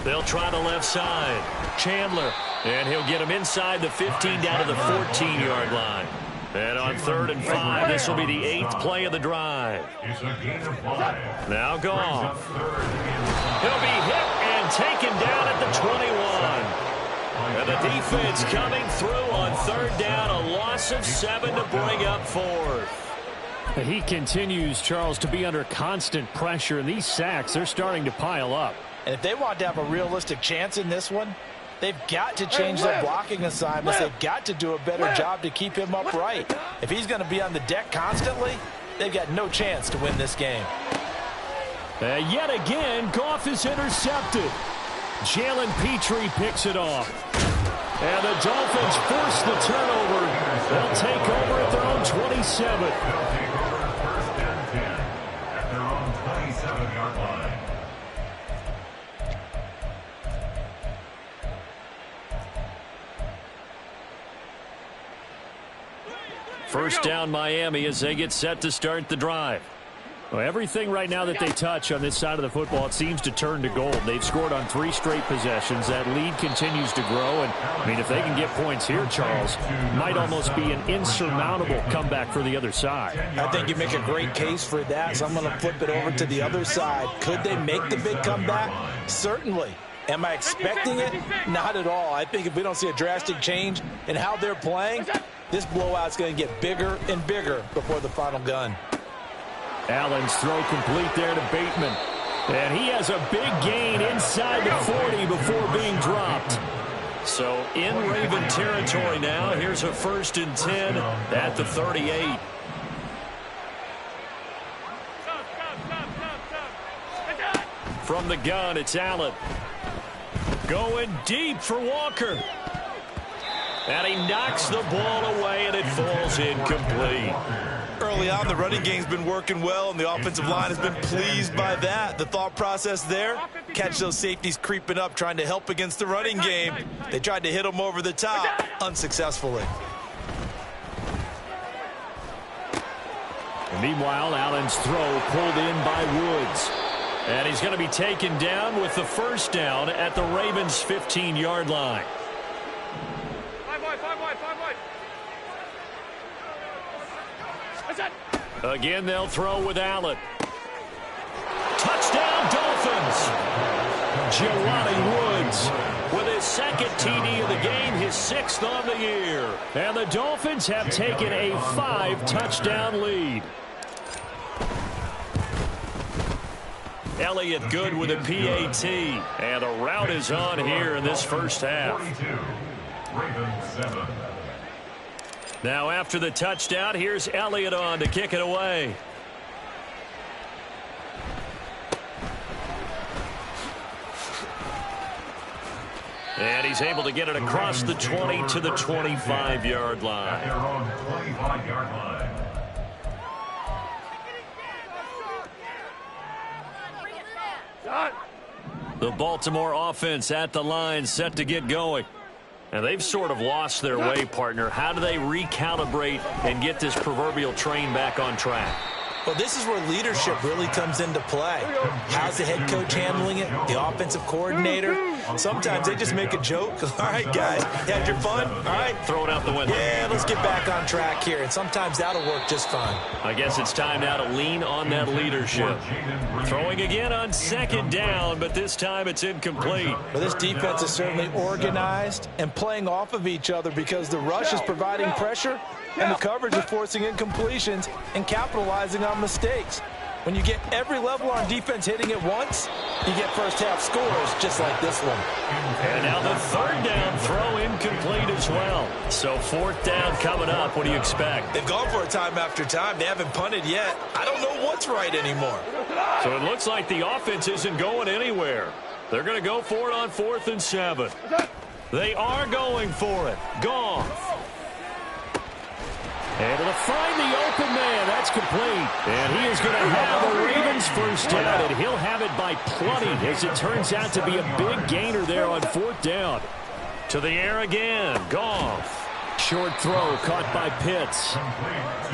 They'll try the left side. Chandler. And he'll get him inside the 15 down to the 14-yard line. And on 3rd and 5, this will be the 8th play of the drive. Now Goff. He'll be hit and taken down at the 21. And the defense coming through on 3rd down. A loss of 7 to bring up 4th. He continues, Charles, to be under constant pressure. And these sacks, they're starting to pile up. And if they want to have a realistic chance in this one, they've got to change their blocking assignments. They've got to do a better job to keep him upright. If he's going to be on the deck constantly, they've got no chance to win this game. Yet again, Goff is intercepted. Jalen Petrie picks it off. And the Dolphins force the turnover. They'll take over at their own 27. They'll take over 1st and 10 at their own 27-yard line. First down Miami as they get set to start the drive. Well, everything right now that they touch on this side of the football, it seems to turn to gold. They've scored on 3 straight possessions. That lead continues to grow. And, I mean, if they can get points here, Charles, might almost be an insurmountable comeback for the other side. I think you make a great case for that, so I'm going to flip it over to the other side. Could they make the big comeback? Certainly. Am I expecting it? Not at all. I think if we don't see a drastic change in how they're playing, this blowout's going to get bigger and bigger before the final gun. Allen's throw complete there to Bateman. And he has a big gain inside the 40 before being dropped. So in Raven territory now. Here's a 1st and 10 at the 38. From the gun, it's Allen. Going deep for Walker. And he knocks the ball away, and it falls incomplete. Early on, the running game's been working well, and the offensive line has been pleased by that. The thought process there, catch those safeties creeping up, trying to help against the running game. They tried to hit them over the top, unsuccessfully. And meanwhile, Allen's throw pulled in by Woods. And he's going to be taken down with the 1st down at the Ravens' 15-yard line. Again, they'll throw with Allen. Touchdown, Dolphins! Jelani Woods with his 2nd TD of the game, his 6th on the year. And the Dolphins have taken a 5-touchdown lead. Elliott good with a PAT. And a rout is on here in this first half. 42, Ravens 7. Now after the touchdown, here's Elliott on to kick it away. And he's able to get it across the 20 to the 25-yard line. At their own 25-yard line. The Baltimore offense at the line, set to get going. And they've sort of lost their way, partner. How do they recalibrate and get this proverbial train back on track? Well, this is where leadership really comes into play. How's the head coach handling it? The offensive coordinator? Sometimes they just make a joke. All right, guys, you had your fun? All right. Throw it out the window. Yeah, let's get back on track here. And sometimes that'll work just fine. I guess it's time now to lean on that leadership. Throwing again on 2nd down, but this time it's incomplete. Well, this defense is certainly organized and playing off of each other because the rush is providing pressure and the coverage is forcing incompletions and capitalizing on mistakes. When you get every level on defense hitting at once, you get first-half scores just like this one. And now the 3rd down throw incomplete as well. So 4th down coming up. What do you expect? They've gone for it time after time. They haven't punted yet. I don't know what's right anymore. So it looks like the offense isn't going anywhere. They're going to go for it on 4th and 7. They are going for it. Goff. Able to find the open man. That's complete. And he is going to have the Ravens first down, and he'll have it by plenty as it turns out to be a big gainer there on 4th down. To the air again. Goff. short throw caught by Pitts.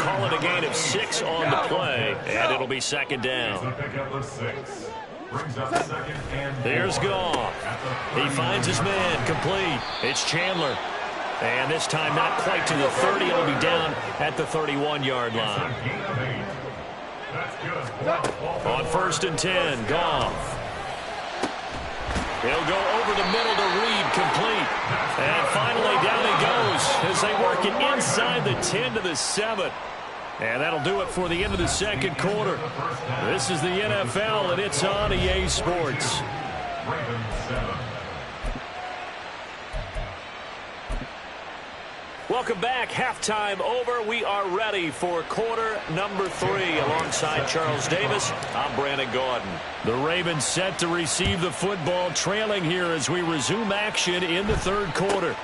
Call it a gain of 6 on the play, and it'll be second down. There's Goff. He finds his man, complete. It's Chandler. And this time not quite to the 30. It'll be down at the 31-yard line. On 1st and 10, Goff. He'll go over the middle to Reed, complete. And finally down he goes as they work it inside the 10 to the 7. And that'll do it for the end of the second quarter. This is the NFL, and it's on EA Sports. Welcome back. Halftime over. We are ready for quarter number 3. Alongside Charles Davis, I'm Brandon Gordon. The Ravens set to receive the football, trailing here as we resume action in the third quarter.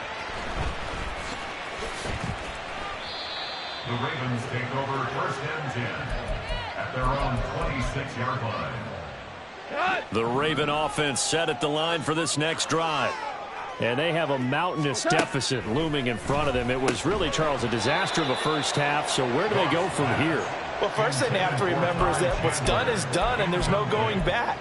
The Ravens take over 1st and 10 at their own 26-yard line. The Raven offense set at the line for this next drive. And they have a mountainous deficit looming in front of them. It was really, Charles, a disaster of a first half. So where do they go from here? Well, first thing they have to remember is that what's done is done, and there's no going back.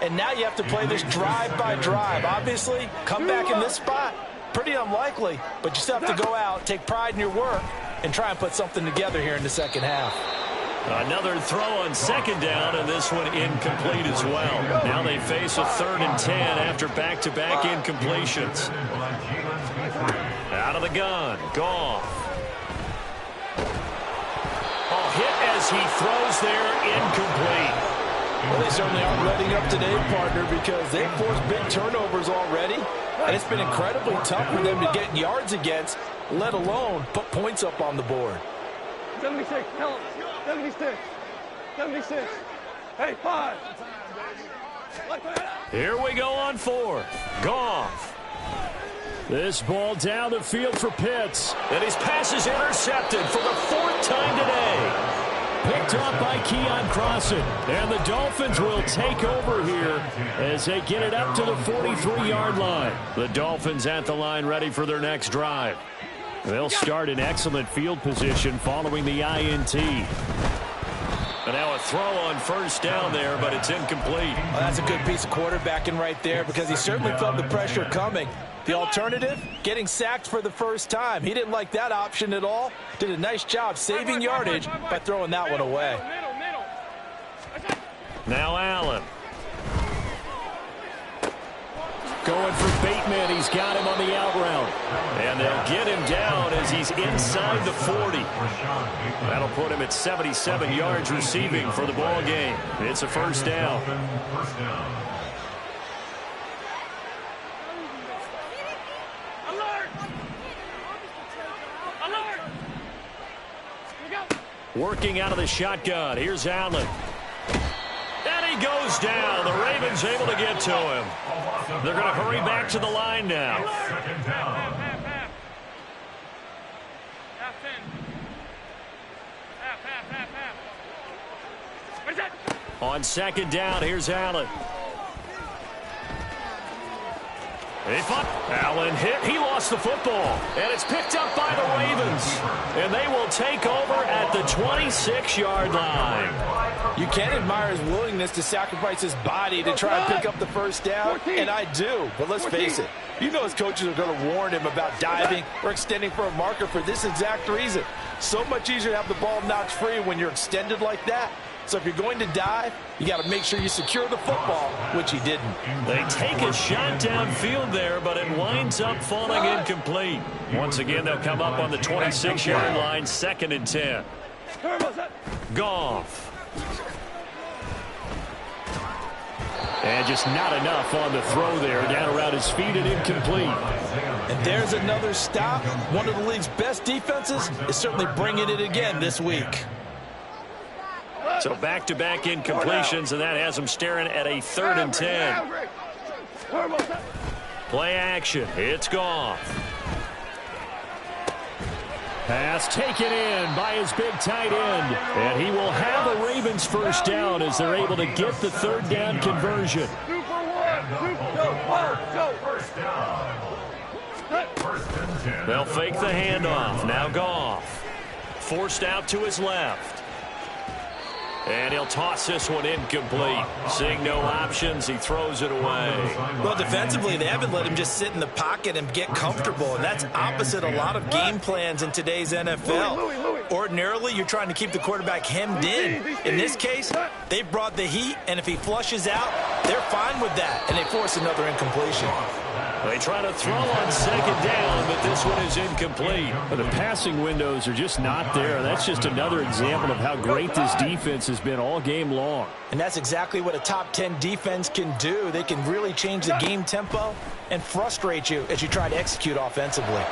And now you have to play this drive by drive. Obviously, come back in this spot, pretty unlikely. But you still have to go out, take pride in your work, and try and put something together here in the second half. Another throw on second down, and this one incomplete as well. Now they face a 3rd and 10 after back-to-back incompletions. Out of the gun, Goff. Hit as he throws there, incomplete. Well, they certainly aren't letting up today, partner, because they've forced big turnovers already, and it's been incredibly tough for them to get yards against, let alone put points up on the board. 76, tell him. 76. 76. Hey, 5. Here we go on 4. Goff. This ball down the field for Pitts. And his pass is intercepted for the 4th time today. Picked off by Keon Crossan. And the Dolphins will take over here as they get it up to the 43-yard line. The Dolphins at the line ready for their next drive. They'll start in excellent field position following the INT. And now a throw on 1st down there, but it's incomplete. Well, that's a good piece of quarterbacking right there because he certainly felt the pressure coming. The alternative, getting sacked for the first time. He didn't like that option at all. Did a nice job saving yardage by throwing that one away. Now Allen. Going for Bateman. He's got him on the out route. And they'll get him down as he's inside the 40. That'll put him at 77 yards receiving for the ball game. It's a 1st down. Working out of the shotgun. Here's Allen. And he goes down. The Ravens able to get to him. They're going to hurry back to the line now. On 2nd down, here's Allen. Allen hit. He lost the football. And it's picked up by the Ravens. And they will take over at the 26-yard line. You can admire his willingness to sacrifice his body to try and pick up the 1st down, and I do. But let's face it, you know his coaches are going to warn him about diving or extending for a marker for this exact reason. So much easier to have the ball knocked free when you're extended like that. So if you're going to dive, you got to make sure you secure the football, which he didn't. They take a shot downfield there, but it winds up falling incomplete. Once again, they'll come up on the 26-yard line, 2nd and 10. Goff. And just not enough on the throw there. Down around his feet and incomplete. And there's another stop. One of the league's best defenses is certainly bringing it again this week. So back-to-back incompletions, and that has them staring at a 3rd and 10. Play action. It's Goff. Pass taken in by his big tight end. And he will have a Ravens 1st down as they're able to get the 3rd down conversion. 1st down. 1st and They'll fake the handoff. Now Goff. Forced out to his left. And he'll toss this one incomplete. Seeing no options, he throws it away. Well, defensively, they haven't let him just sit in the pocket and get comfortable, and that's opposite a lot of game plans in today's NFL. Ordinarily, you're trying to keep the quarterback hemmed in. In this case, they brought the heat, and if he flushes out, they're fine with that, and they force another incompletion. They try to throw on second down, but this one is incomplete. But the passing windows are just not there. That's just another example of how great this defense has been all game long. And that's exactly what a top 10 defense can do. They can really change the game tempo and frustrate you as you try to execute offensively.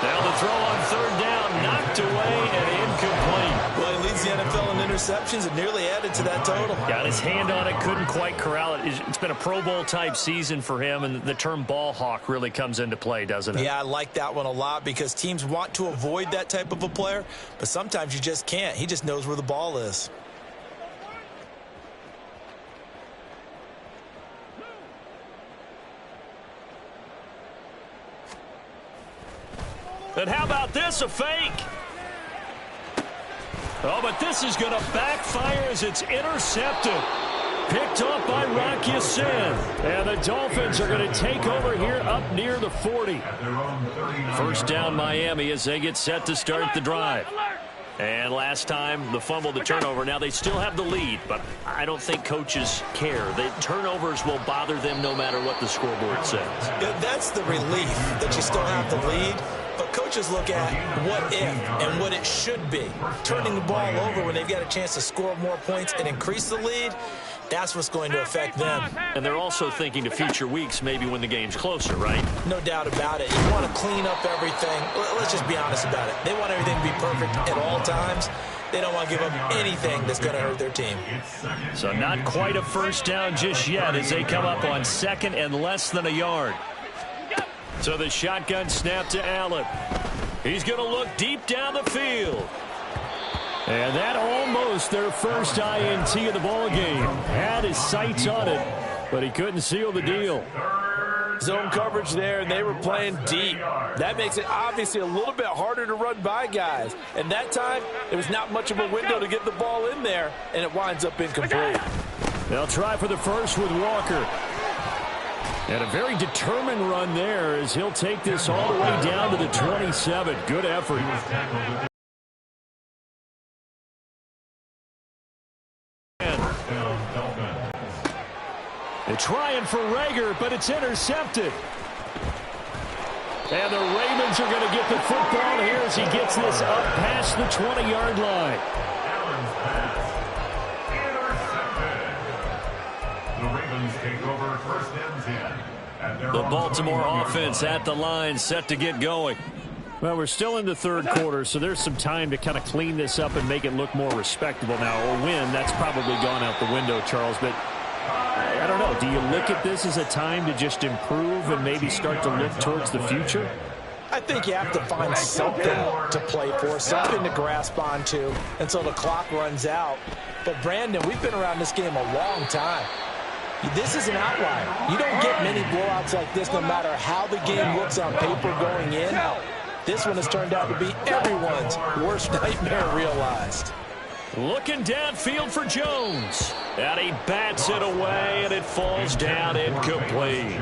Now the throw on third down, knocked away and incomplete. Well, he leads the NFL in interceptions and nearly added to that total. Got his hand on it, couldn't quite corral it. It's been a Pro Bowl type season for him, and the term ball hawk really comes into play, doesn't it? Yeah, I like that one a lot because teams want to avoid that type of a player, but sometimes you just can't. He just knows where the ball is. And how about this, a fake? Oh, but this is going to backfire as it's intercepted. Picked off by Rock Ya-Sin. And the Dolphins are going to take over here up near the 40. First down Miami as they get set to start the drive. And last time, the fumble, the turnover. Now they still have the lead, but I don't think coaches care. The turnovers will bother them no matter what the scoreboard says. Yeah, that's the relief that you still have the lead. But coaches look at what if and what it should be. Turning the ball over when they've got a chance to score more points and increase the lead, that's what's going to affect them. And they're also thinking to future weeks, maybe when the game's closer, right? No doubt about it. You want to clean up everything. Let's just be honest about it. They want everything to be perfect at all times. They don't want to give up anything that's going to hurt their team. So not quite a first down just yet as they come up on second and less than a yard. So the shotgun snap to Allen. He's going to look deep down the field. And that almost their first INT of the ball game. Had his sights on it, but he couldn't seal the deal. Zone coverage there, and they were playing deep. That makes it obviously a little bit harder to run by guys. And that time, there was not much of a window to get the ball in there, and it winds up incomplete. They'll try for the first with Walker. And a very determined run there as he'll take this all the way down to the 27. Good effort. They're trying for Rager, but it's intercepted. And the Ravens are going to get the football here as he gets this up past the 20-yard line. The Baltimore offense at the line, set to get going. Well, we're still in the third quarter, so there's some time to kind of clean this up and make it look more respectable now. Or win, that's probably gone out the window, Charles. But I don't know. Do you look at this as a time to just improve and maybe start to look towards the future? I think you have to find something to play for, something to grasp onto until the clock runs out. But, Brandon, we've been around this game a long time. This is an outlier. You don't get many blowouts like this no matter how the game looks on paper going in. This one has turned out to be everyone's worst nightmare realized. Looking downfield for Jones. And he bats it away, and it falls down incomplete.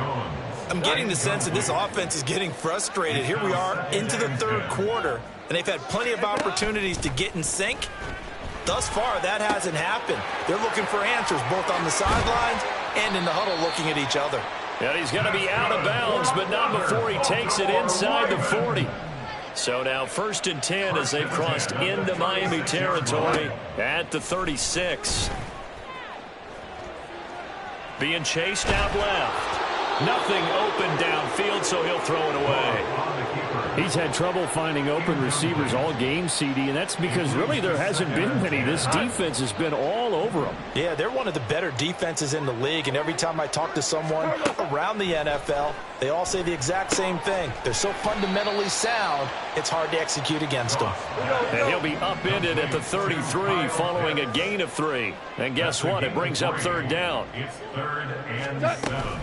I'm getting the sense that this offense is getting frustrated. Here we are into the third quarter, and they've had plenty of opportunities to get in sync. Thus far, that hasn't happened. They're looking for answers both on the sidelines and in the huddle looking at each other. And he's going to be out of bounds, but not before he takes it inside the 40. So now 1st and 10 as they've crossed into Miami territory at the 36. Being chased out left. Nothing open downfield, so he'll throw it away. He's had trouble finding open receivers all game, CD, and that's because really there hasn't been many. This defense has been all over them. Yeah, they're one of the better defenses in the league, and every time I talk to someone around the NFL, they all say the exact same thing. They're so fundamentally sound, it's hard to execute against them. And he'll be upended at the 33 following a gain of 3. And guess what? It brings up third down. It's 3rd and 7.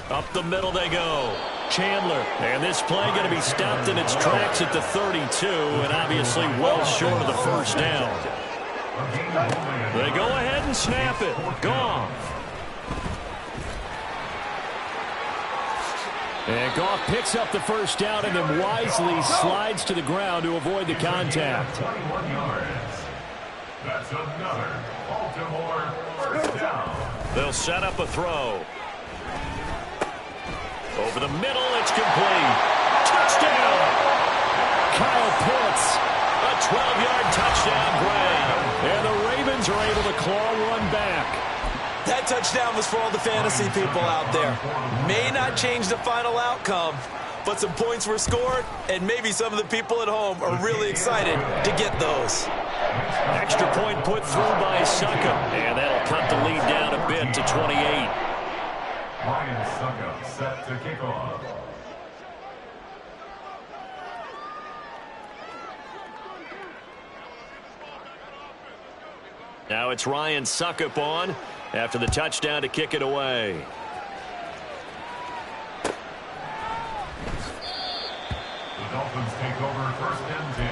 Up the middle they go. Chandler. And this play going to be stopped in its tracks at the 32, and obviously well short of the first down. They go ahead and snap it. Goff. And Goff picks up the first down and then wisely slides to the ground to avoid the contact. 21 yards. That's another Baltimore first down. They'll set up a throw. Over the middle, it's complete. Touchdown! Kyle Pitts, a 12-yard touchdown grab. And the Ravens are able to claw one back. That touchdown was for all the fantasy people out there. May not change the final outcome, but some points were scored, and maybe some of the people at home are really excited to get those. Extra point put through by Succop, and that'll cut the lead down a bit to 28. Ryan Succop set to kick off. Now it's Ryan Succop on after the touchdown to kick it away. The Dolphins take over first and 10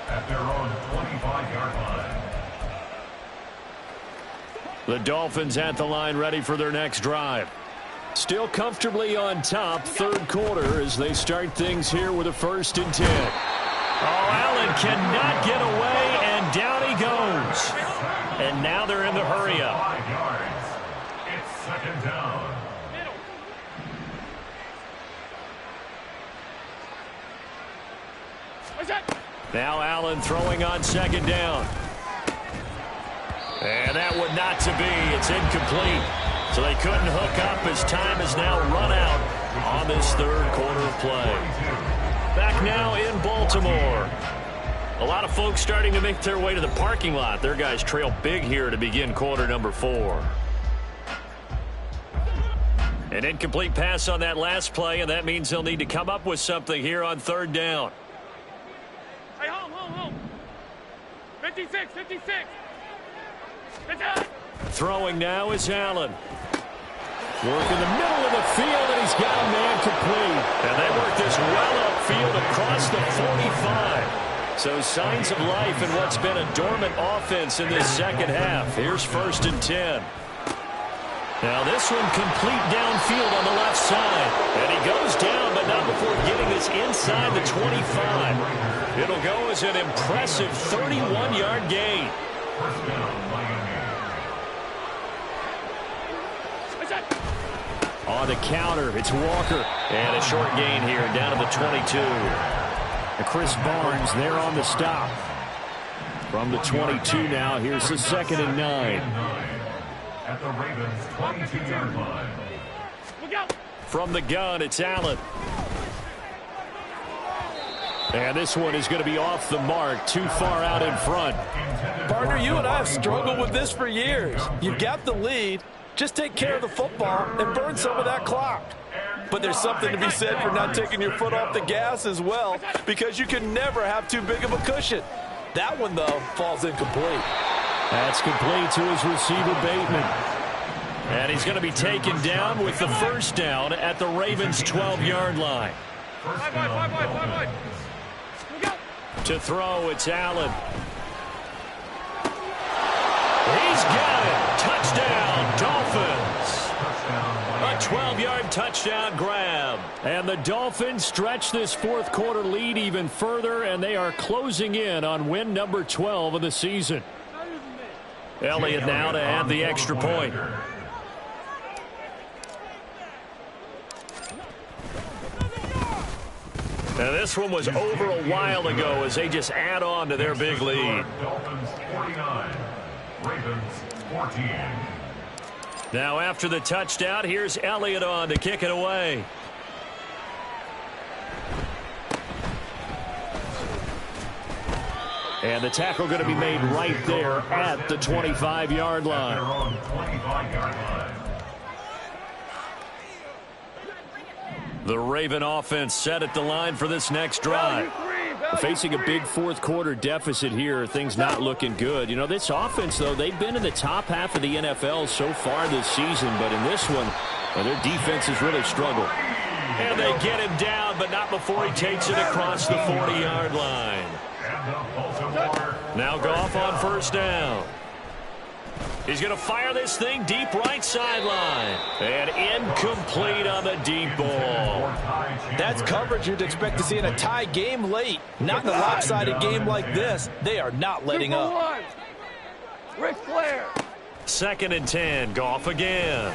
at their own 25-yard line. The Dolphins at the line ready for their next drive. Still comfortably on top, third quarter as they start things here with a 1st and 10. Oh, Allen cannot get away, and down he goes. And now they're in the hurry-up. 5 yards. It's second down. Now Allen throwing on second down. And that one not to be. It's incomplete. So they couldn't hook up as time has now run out on this third quarter of play. Back now in Baltimore. A lot of folks starting to make their way to the parking lot. Their guys trail big here to begin quarter number 4. An incomplete pass on that last play, and that means they'll need to come up with something here on third down. Hey, home. 56. Throwing now is Allen. Work in the middle of the field, and he's got a man complete. And they work this well upfield across the 45. So signs of life in what's been a dormant offense in this second half. Here's 1st and 10. Now this one complete downfield on the left side. And he goes down, but not before getting this inside the 25. It'll go as an impressive 31-yard gain. First down, Miami. On the counter, it's Walker. And a short gain here down to the 22. And Chris Barnes there on the stop. From the 22 now, here's the 2nd and 9. At the Ravens' 22-yard line. From the gun, it's Allen. And this one is going to be off the mark, too far out in front. Partner, you and I have struggled with this for years. You've got the lead. Just take care of the football and burn some of that clock. But there's something to be said for not taking your foot off the gas as well, because you can never have too big of a cushion. That one, though, falls incomplete. That's complete to his receiver, Bateman. And he's going to be taken down with the first down at the Ravens' 12-yard line. To throw, it's Allen. He's got it. Touchdown, Dolphins. A 12-yard touchdown grab. And the Dolphins stretch this fourth quarter lead even further, and they are closing in on win number 12 of the season. Elliott now to add the extra point. Now this one was over a while ago as they just add on to their big lead. Dolphins 49, Ravens 14. Now after the touchdown, here's Elliott on to kick it away. And the tackle going to be made right there at the 25-yard line. Their own 25-yard line. The Raven offense set at the line for this next drive. Facing a big fourth quarter deficit here, things not looking good. You know, this offense, though, they've been in the top half of the NFL so far this season, but in this one, their defense has really struggled. And they get him down, but not before he takes it across the 40-yard line. Now Goff on first down. He's going to fire this thing deep right sideline. And incomplete on the deep ball. That's coverage you'd expect to see in a tie game late. Not in a lopsided game like this. They are not letting up. Ric Flair. 2nd and 10. Goff again.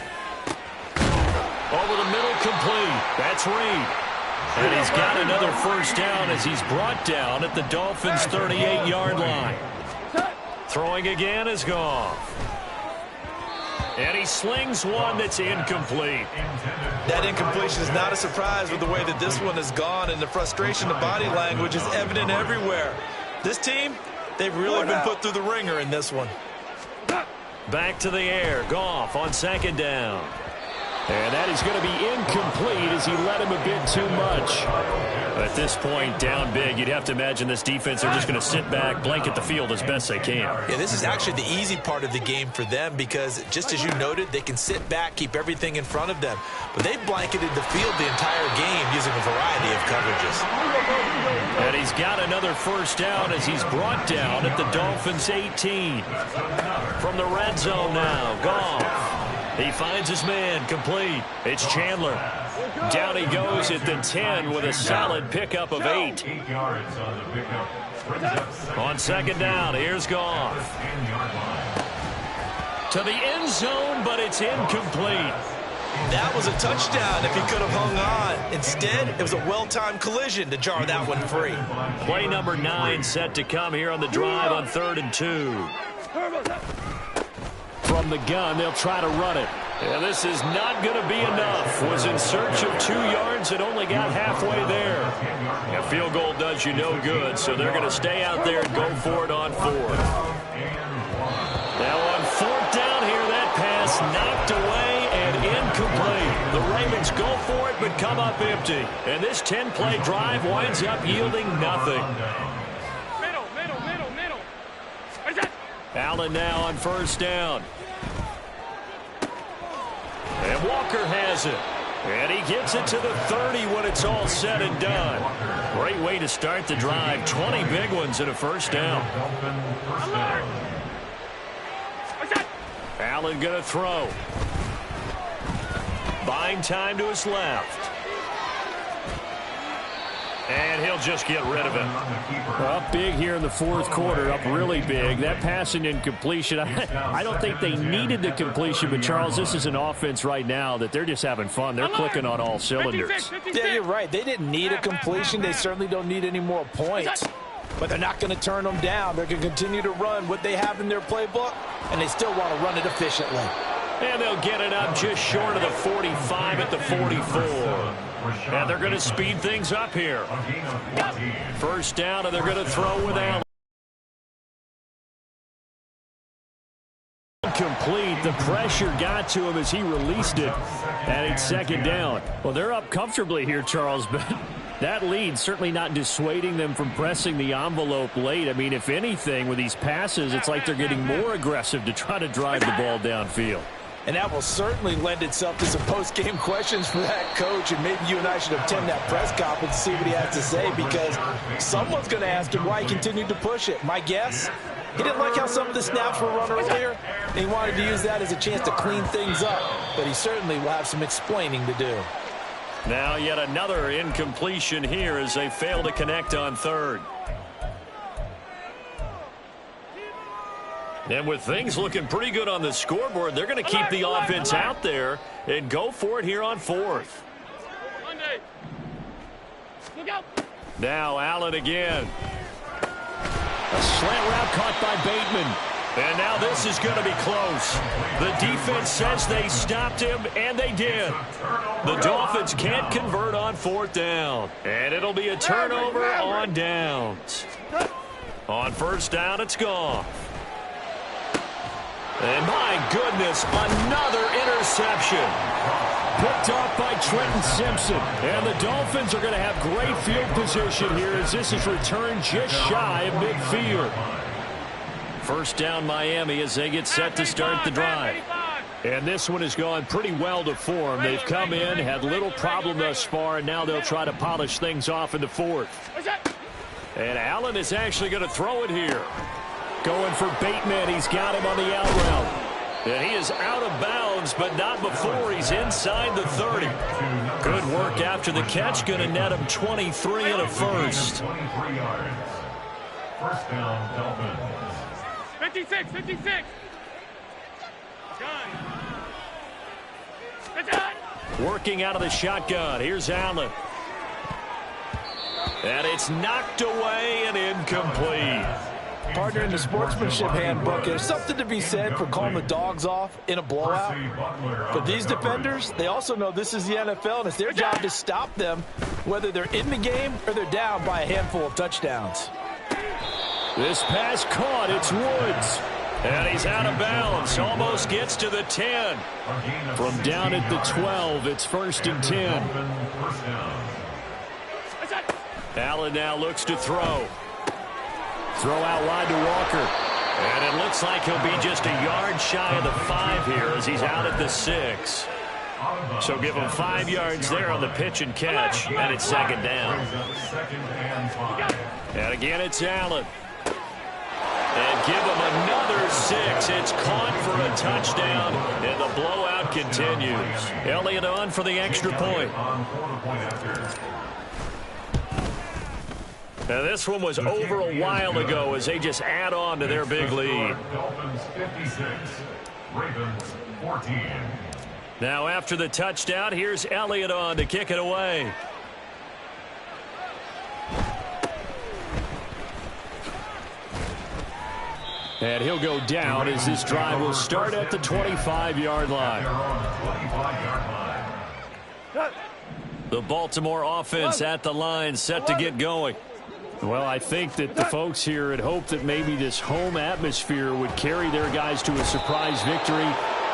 Over the middle, complete. That's Reed. And he's got another first down as he's brought down at the Dolphins' 38-yard line. Throwing again is Goff. And he slings one that's incomplete. That incompletion is not a surprise with the way that this one has gone, and the frustration, the body language is evident everywhere. This team, they've really been put through the ringer in this one. Back to the air. Goff on 2nd down. And that is going to be incomplete as he led him a bit too much. At this point, down big, you'd have to imagine this defense are just going to sit back, blanket the field as best they can. Yeah, this is actually the easy part of the game for them because, just as you noted, they can sit back, keep everything in front of them. But they've blanketed the field the entire game using a variety of coverages. And he's got another first down as he's brought down at the Dolphins' 18. From the red zone now, Goff. He finds his man, complete. It's Chandler. Down he goes at the 10 with a solid pickup of 8. On 2nd down, here's Goff. To the end zone, but it's incomplete. That was a touchdown if he could have hung on. Instead, it was a well-timed collision to jar that one free. Play number 9 set to come here on the drive on 3rd and 2. From the gun, they'll try to run it. And this is not going to be enough. Was in search of 2 yards and only got halfway there. A field goal does you no good, so they're going to stay out there and go for it on 4th. Now on 4th down here, that pass knocked away and incomplete. The Ravens go for it but come up empty. And this 10-play drive winds up yielding nothing. Middle. Allen now on 1st down. And Walker has it. And he gets it to the 30 when it's all said and done. Great way to start the drive. 20 big ones and a first down. Allen going to throw. Buying time to his left. And he'll just get rid of it. Up big here in the 4th quarter, up really big. That passing incompletion, I don't think they needed the completion, but Charles, this is an offense right now that they're just having fun. They're clicking on all cylinders. Yeah, you're right. They didn't need a completion. They certainly don't need any more points. But they're not going to turn them down. They're going to continue to run what they have in their playbook, and they still want to run it efficiently. And they'll get it up just short of the 45 at the 44. And they're going to speed things up here. First down, and they're going to throw with Allen. Complete. The pressure got to him as he released it. And it's 2nd down. Well, they're up comfortably here, Charles, but that lead certainly not dissuading them from pressing the envelope late. I mean, if anything, with these passes, it's like they're getting more aggressive to try to drive the ball downfield. And that will certainly lend itself to some post-game questions for that coach. And maybe you and I should attend that press conference to see what he has to say, because someone's going to ask him why he continued to push it. My guess, he didn't like how some of the snaps were run earlier, and he wanted to use that as a chance to clean things up. But he certainly will have some explaining to do. Now yet another incompletion here as they fail to connect on 3rd. And with things looking pretty good on the scoreboard, they're going to keep the offense out there and go for it here on 4th. Now Allen again. A slant route caught by Bateman. And now this is going to be close. The defense says they stopped him, and they did. The Dolphins can't convert on 4th down. And it'll be a turnover on downs. On 1st down, it's gone. And my goodness, another interception. Picked off by Trenton Simpson. And the Dolphins are going to have great field position here as this is returned just shy of midfield. First down Miami as they get set to start the drive. And this one has gone pretty well to form. They've come in, had little problem thus far, and now they'll try to polish things off in the fourth. And Allen is actually going to throw it here. Going for Bateman. He's got him on the out route. And he is out of bounds, but not before he's inside the 30. Good work after the catch. Going to net him 23 and a first. 23 yards. First down, Dolphins. 56, 56. Working out of the shotgun. Here's Allen. And it's knocked away and incomplete. Partner, in the sportsmanship handbook, there's something to be said for calling the dogs off in a blowout. But these defenders, they also know this is the NFL, and it's their job to stop them, whether they're in the game or they're down by a handful of touchdowns. This pass caught. It's Woods. And he's out of bounds. Almost gets to the 10. From down at the 12, it's 1st and 10. Allen now looks to throw. Throw out wide to Walker. And it looks like he'll be just a yard shy of the 5 here as he's out at the 6. So give him 5 yards there on the pitch and catch. And it's 2nd down. And again, it's Allen. And give him another 6. It's caught for a touchdown, and the blowout continues. Elliott on for the extra point. Now this one was over a while ago as they just add on to their big lead. Dolphins 56, Ravens 14. Now after the touchdown, here's Elliott on to kick it away. And he'll go down as this drive will start at the 25-yard line. The Baltimore offense at the line, set to get going. Well, I think that the folks here had hoped that maybe this home atmosphere would carry their guys to a surprise victory,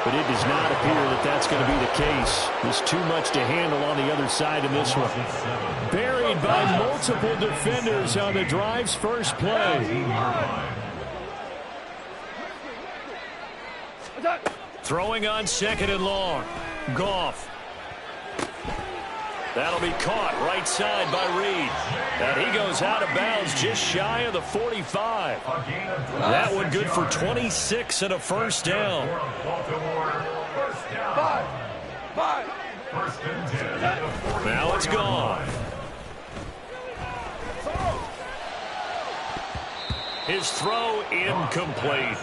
but it does not appear that that's going to be the case. There's too much to handle on the other side in this one. Buried by multiple defenders on the drive's first play. Throwing on 2nd and long. Goff. That'll be caught right side by Reed. And he goes out of bounds just shy of the 45. That one good for 26 and a first down. Now it's gone. His throw incomplete.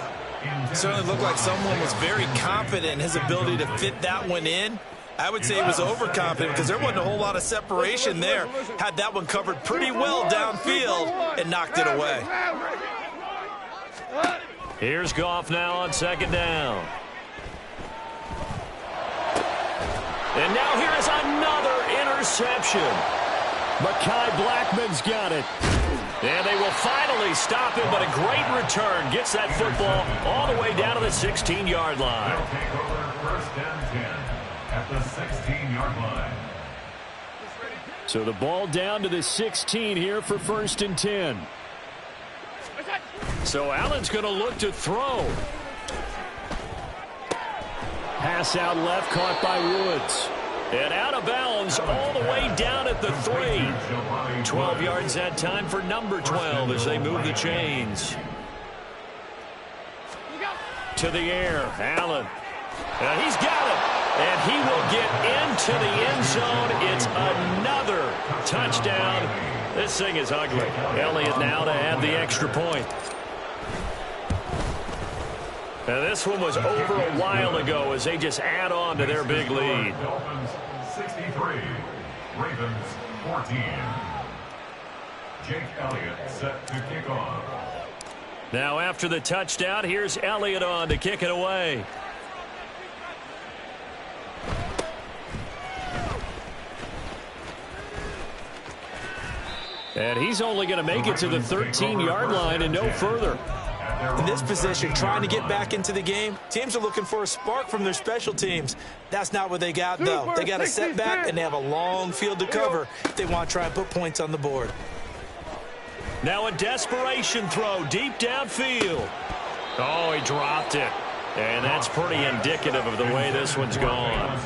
Certainly looked like someone was very confident in his ability to fit that one in. I would say he was overconfident because there wasn't a whole lot of separation there. Had that one covered pretty well downfield and knocked it away. Here's Goff now on 2nd down. And now here is another interception. Mekhi Blackman's got it. And they will finally stop him, but a great return. Gets that football all the way down to the 16-yard line. They'll take over 1st and 10 at the 16-yard line. So the ball down to the 16 here for 1st and 10. So Allen's going to look to throw. Pass out left, caught by Woods. And out of bounds all the way down at the 3. 12 yards that time for number 12 as they move the chains. To the air, Allen. And he's got it. And he will get into the end zone. It's another touchdown. This thing is ugly. Elliott now to add the extra point. Now this one was over a while ago as they just add on to their big lead. Dolphins 63, Ravens 14. Jake Elliott set to kick off. Now after the touchdown, here's Elliott on to kick it away. And he's only going to make it to the 13-yard line and no further. In this position, trying to get back into the game, teams are looking for a spark from their special teams. That's not what they got, though. They got a setback, and they have a long field to cover if they want to try and put points on the board. Now a desperation throw deep downfield. Oh, he dropped it. And that's pretty indicative of the way this one's gone.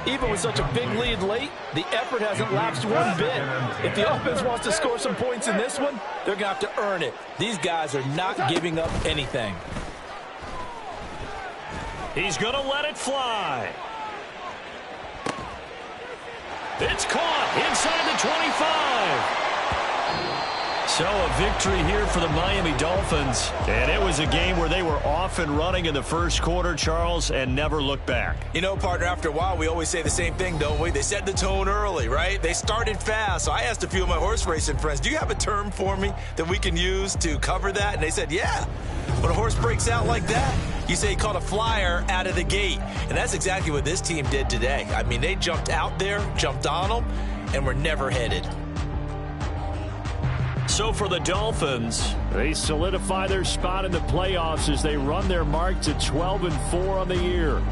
Even with such a big lead late, the effort hasn't lapsed one bit. If the offense wants to score some points in this one, they're going to have to earn it. These guys are not giving up anything. He's going to let it fly. It's caught inside the 25. So a victory here for the Miami Dolphins. And it was a game where they were off and running in the first quarter, Charles, and never looked back. You know, partner, after a while, we always say the same thing, don't we? They set the tone early, right? They started fast. So I asked a few of my horse racing friends, do you have a term for me that we can use to cover that? And they said, yeah. When a horse breaks out like that, you say he caught a flyer out of the gate. And that's exactly what this team did today. I mean, they jumped out there, jumped on them, and were never headed. So for the Dolphins, they solidify their spot in the playoffs as they run their mark to 12-4 on the year.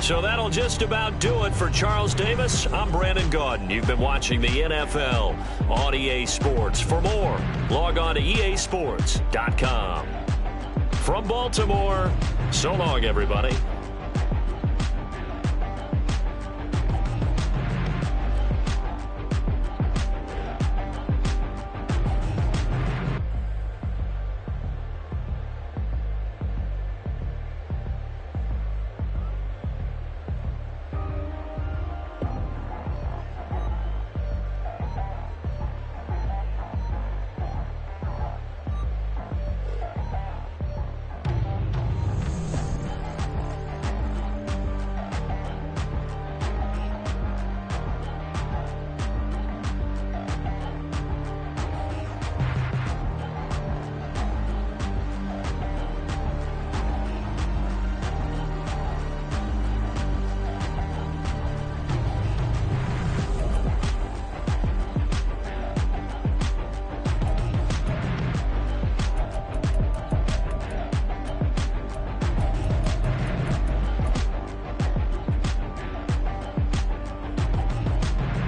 So that'll just about do it for Charles Davis. I'm Brandon Gaudin. You've been watching the NFL on EA Sports. For more, log on to easports.com. From Baltimore, so long, everybody.